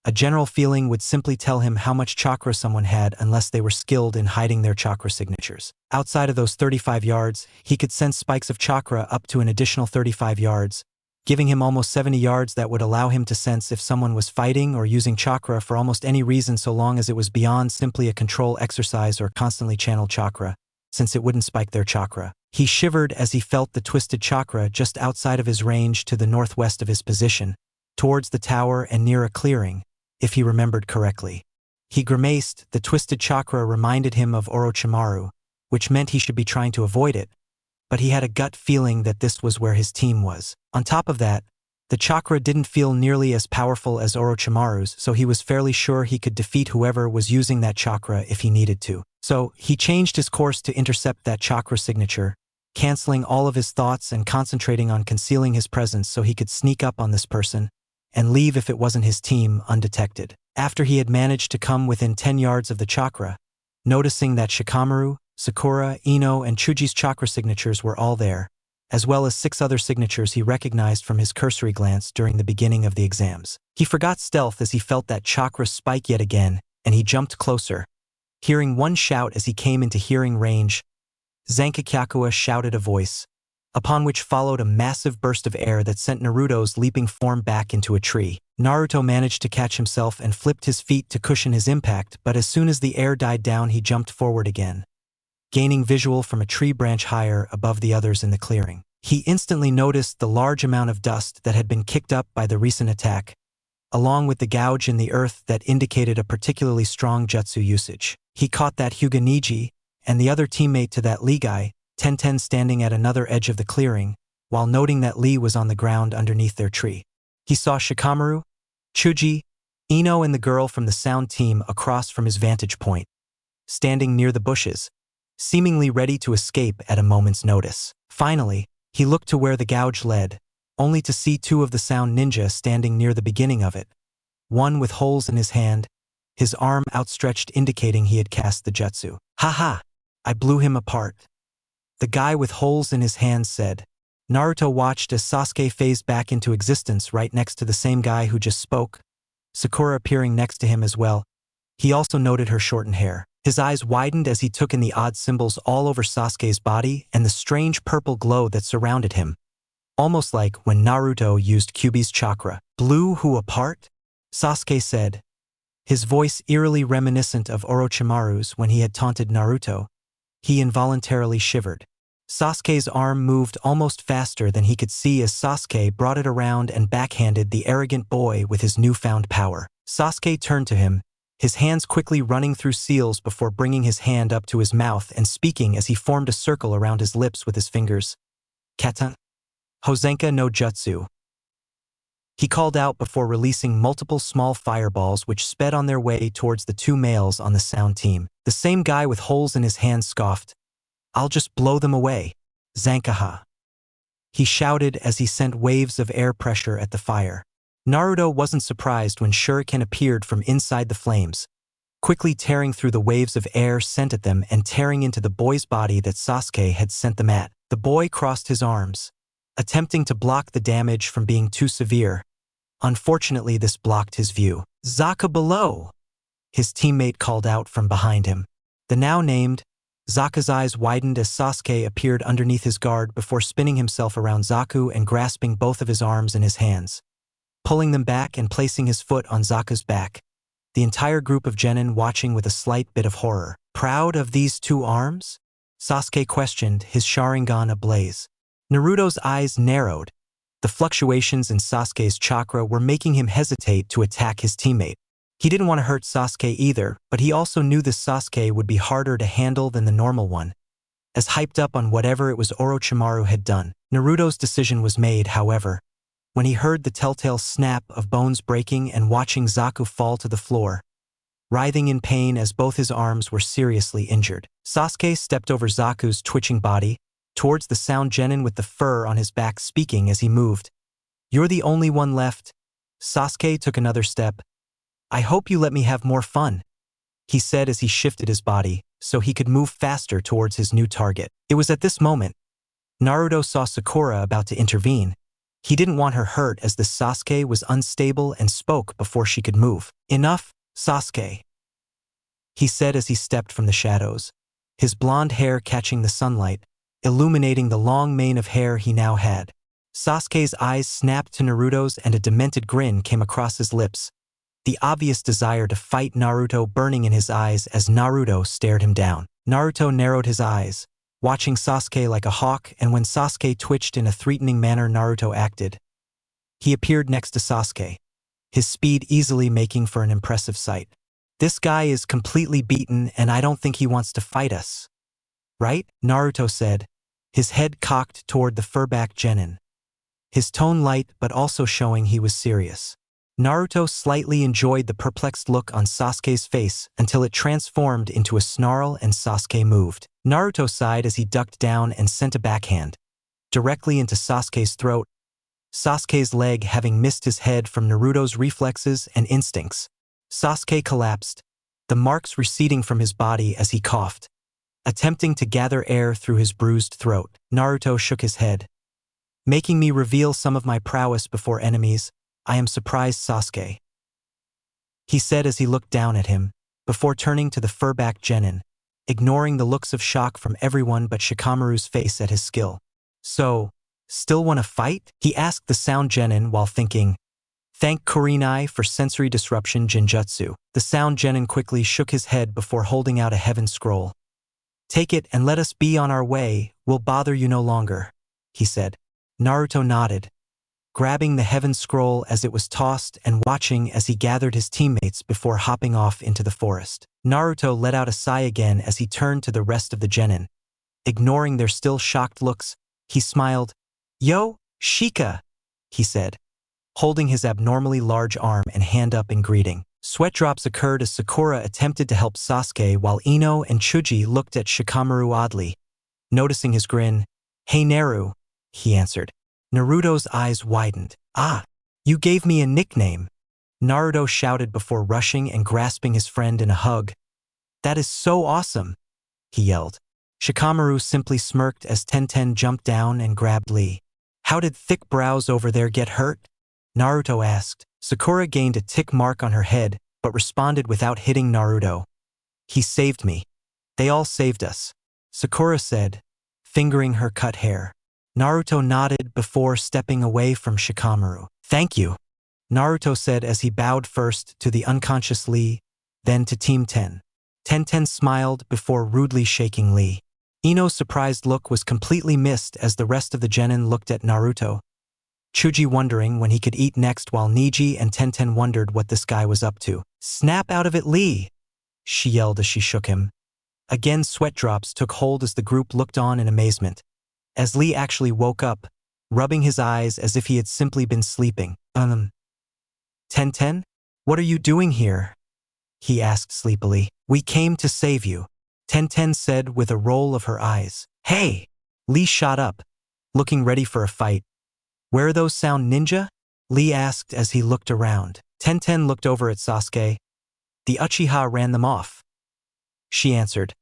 A general feeling would simply tell him how much chakra someone had unless they were skilled in hiding their chakra signatures. Outside of those 35 yards, he could sense spikes of chakra up to an additional 35 yards, giving him almost 70 yards that would allow him to sense if someone was fighting or using chakra for almost any reason so long as it was beyond simply a control exercise or constantly channeled chakra, since it wouldn't spike their chakra. He shivered as he felt the twisted chakra just outside of his range to the northwest of his position, towards the tower and near a clearing, if he remembered correctly. He grimaced. The twisted chakra reminded him of Orochimaru, which meant he should be trying to avoid it, but he had a gut feeling that this was where his team was. On top of that, the chakra didn't feel nearly as powerful as Orochimaru's, so he was fairly sure he could defeat whoever was using that chakra if he needed to. So, he changed his course to intercept that chakra signature, canceling all of his thoughts and concentrating on concealing his presence so he could sneak up on this person and leave if it wasn't his team undetected. After he had managed to come within 10 yards of the chakra, noticing that Shikamaru, Sakura, Ino, and Chuji's chakra signatures were all there, as well as 6 other signatures he recognized from his cursory glance during the beginning of the exams. He forgot stealth as he felt that chakra spike yet again, and he jumped closer. Hearing one shout as he came into hearing range, Zankakuya shouted a voice, upon which followed a massive burst of air that sent Naruto's leaping form back into a tree. Naruto managed to catch himself and flipped his feet to cushion his impact, but as soon as the air died down he jumped forward again, gaining visual from a tree branch higher above the others in the clearing. He instantly noticed the large amount of dust that had been kicked up by the recent attack, along with the gouge in the earth that indicated a particularly strong jutsu usage. He caught that Hyuga Niji and the other teammate to that Lee guy, Tenten, standing at another edge of the clearing, while noting that Lee was on the ground underneath their tree. He saw Shikamaru, Chuji, Ino, and the girl from the sound team across from his vantage point, standing near the bushes, seemingly ready to escape at a moment's notice. Finally, he looked to where the gouge led, only to see 2 of the sound ninja standing near the beginning of it, one with holes in his hand, his arm outstretched indicating he had cast the jutsu. "Haha! I blew him apart," the guy with holes in his hands said. Naruto watched as Sasuke phased back into existence right next to the same guy who just spoke, Sakura appearing next to him as well. He also noted her shortened hair. His eyes widened as he took in the odd symbols all over Sasuke's body and the strange purple glow that surrounded him, almost like when Naruto used Kyuubi's chakra. "Blew who apart?" Sasuke said, his voice eerily reminiscent of Orochimaru's when he had taunted Naruto. He involuntarily shivered. Sasuke's arm moved almost faster than he could see as Sasuke brought it around and backhanded the arrogant boy with his newfound power. Sasuke turned to him, his hands quickly running through seals before bringing his hand up to his mouth and speaking as he formed a circle around his lips with his fingers. "Kata Hozenka no Jutsu," he called out before releasing multiple small fireballs which sped on their way towards the 2 males on the sound team. The same guy with holes in his hands scoffed, "I'll just blow them away, Zankaha," he shouted as he sent waves of air pressure at the fire. Naruto wasn't surprised when Shuriken appeared from inside the flames, quickly tearing through the waves of air sent at them and tearing into the boy's body that Sasuke had sent them at. The boy crossed his arms, attempting to block the damage from being too severe. Unfortunately, this blocked his view. "Zaka below!" his teammate called out from behind him. The now named Zaka's eyes widened as Sasuke appeared underneath his guard before spinning himself around Zaku and grasping both of his arms in his hands, pulling them back and placing his foot on Zaka's back, the entire group of genin watching with a slight bit of horror. "Proud of these 2 arms?" Sasuke questioned, his Sharingan ablaze. Naruto's eyes narrowed. The fluctuations in Sasuke's chakra were making him hesitate to attack his teammate. He didn't want to hurt Sasuke either, but he also knew this Sasuke would be harder to handle than the normal one, as hyped up on whatever it was Orochimaru had done. Naruto's decision was made, however, when he heard the telltale snap of bones breaking and watching Zaku fall to the floor, writhing in pain as both his arms were seriously injured. Sasuke stepped over Zaku's twitching body, towards the sound genin with the fur on his back, speaking as he moved. You're the only one left. Sasuke took another step. I hope you let me have more fun, he said as he shifted his body so he could move faster towards his new target. It was at this moment Naruto saw Sakura about to intervene. He didn't want her hurt as the Sasuke was unstable and spoke before she could move. Enough, Sasuke, he said as he stepped from the shadows, his blonde hair catching the sunlight, illuminating the long mane of hair he now had. Sasuke's eyes snapped to Naruto's and a demented grin came across his lips, the obvious desire to fight Naruto burning in his eyes as Naruto stared him down. Naruto narrowed his eyes, watching Sasuke like a hawk, and when Sasuke twitched in a threatening manner, Naruto acted. He appeared next to Sasuke, his speed easily making for an impressive sight. This guy is completely beaten and I don't think he wants to fight us. Right? Naruto said, his head cocked toward the furback genin. His tone light but also showing he was serious. Naruto slightly enjoyed the perplexed look on Sasuke's face until it transformed into a snarl and Sasuke moved. Naruto sighed as he ducked down and sent a backhand directly into Sasuke's throat, Sasuke's leg having missed his head from Naruto's reflexes and instincts. Sasuke collapsed, the marks receding from his body as he coughed, attempting to gather air through his bruised throat. Naruto shook his head. Making me reveal some of my prowess before enemies, I am surprised, Sasuke, he said as he looked down at him, before turning to the furback genin, ignoring the looks of shock from everyone but Shikamaru's face at his skill. So, still want to fight? He asked the sound genin while thinking, thank Kurenai for sensory disruption Genjutsu. The sound genin quickly shook his head before holding out a heaven scroll. Take it and let us be on our way, we'll bother you no longer, he said. Naruto nodded, grabbing the heaven scroll as it was tossed and watching as he gathered his teammates before hopping off into the forest. Naruto let out a sigh again as he turned to the rest of the genin. Ignoring their still shocked looks, he smiled. Yo, Shika, he said, holding his abnormally large arm and hand up in greeting. Sweat drops occurred as Sakura attempted to help Sasuke while Ino and Chuji looked at Shikamaru oddly. Noticing his grin, hey Naru, he answered. Naruto's eyes widened. Ah, you gave me a nickname, Naruto shouted before rushing and grasping his friend in a hug. That is so awesome, he yelled. Shikamaru simply smirked as Tenten jumped down and grabbed Lee. How did thick brows over there get hurt? Naruto asked. Sakura gained a tick mark on her head, but responded without hitting Naruto. He saved me. They all saved us, Sakura said, fingering her cut hair. Naruto nodded before stepping away from Shikamaru. Thank you, Naruto said as he bowed first to the unconscious Lee, then to Team 10. Tenten smiled before rudely shaking Lee. Ino's surprised look was completely missed as the rest of the genin looked at Naruto, Chuji wondering when he could eat next while Niji and Tenten wondered what this guy was up to. Snap out of it, Lee, she yelled as she shook him. Again, sweat drops took hold as the group looked on in amazement, as Lee actually woke up, rubbing his eyes as if he had simply been sleeping. Tenten? What are you doing here? He asked sleepily. We came to save you, Tenten said with a roll of her eyes. Hey! Lee shot up, looking ready for a fight. Where are those sound ninja? Lee asked as he looked around. Tenten looked over at Sasuke. The Uchiha ran them off, she answered.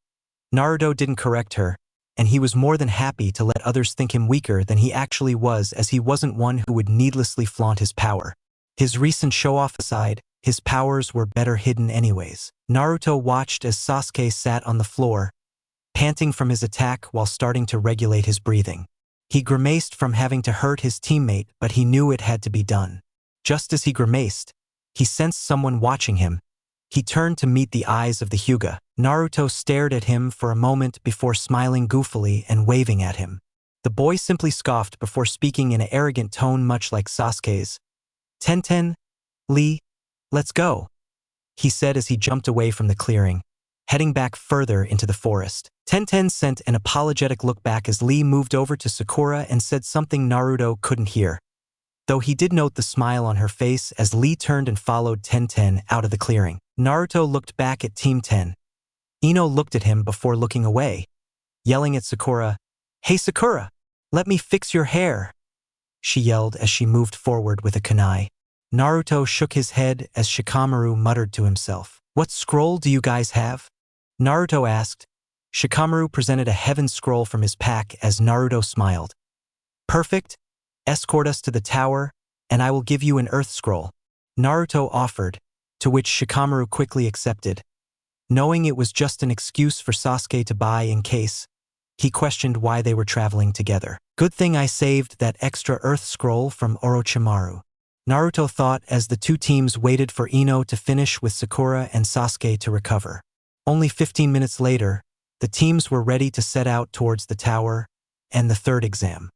Naruto didn't correct her, and he was more than happy to let others think him weaker than he actually was, as he wasn't one who would needlessly flaunt his power. His recent show-off aside, his powers were better hidden anyways. Naruto watched as Sasuke sat on the floor, panting from his attack while starting to regulate his breathing. He grimaced from having to hurt his teammate, but he knew it had to be done. Just as he grimaced, he sensed someone watching him. He turned to meet the eyes of the Hyuga. Naruto stared at him for a moment before smiling goofily and waving at him. The boy simply scoffed before speaking in an arrogant tone much like Sasuke's. Tenten, Lee, let's go, he said as he jumped away from the clearing, heading back further into the forest. Tenten sent an apologetic look back as Lee moved over to Sakura and said something Naruto couldn't hear, though he did note the smile on her face as Lee turned and followed Tenten out of the clearing. Naruto looked back at Team 10. Ino looked at him before looking away, yelling at Sakura, Hey Sakura, let me fix your hair. she yelled as she moved forward with a kunai. Naruto shook his head as Shikamaru muttered to himself. What scroll do you guys have? Naruto asked. Shikamaru presented a heaven scroll from his pack as Naruto smiled. Perfect. Escort us to the tower, and I will give you an earth scroll. Naruto offered, to which Shikamaru quickly accepted. Knowing it was just an excuse for Sasuke to buy in case, he questioned why they were traveling together. Good thing I saved that extra earth scroll from Orochimaru, Naruto thought as the two teams waited for Ino to finish with Sakura and Sasuke to recover. Only 15 minutes later, the teams were ready to set out towards the tower and the third exam.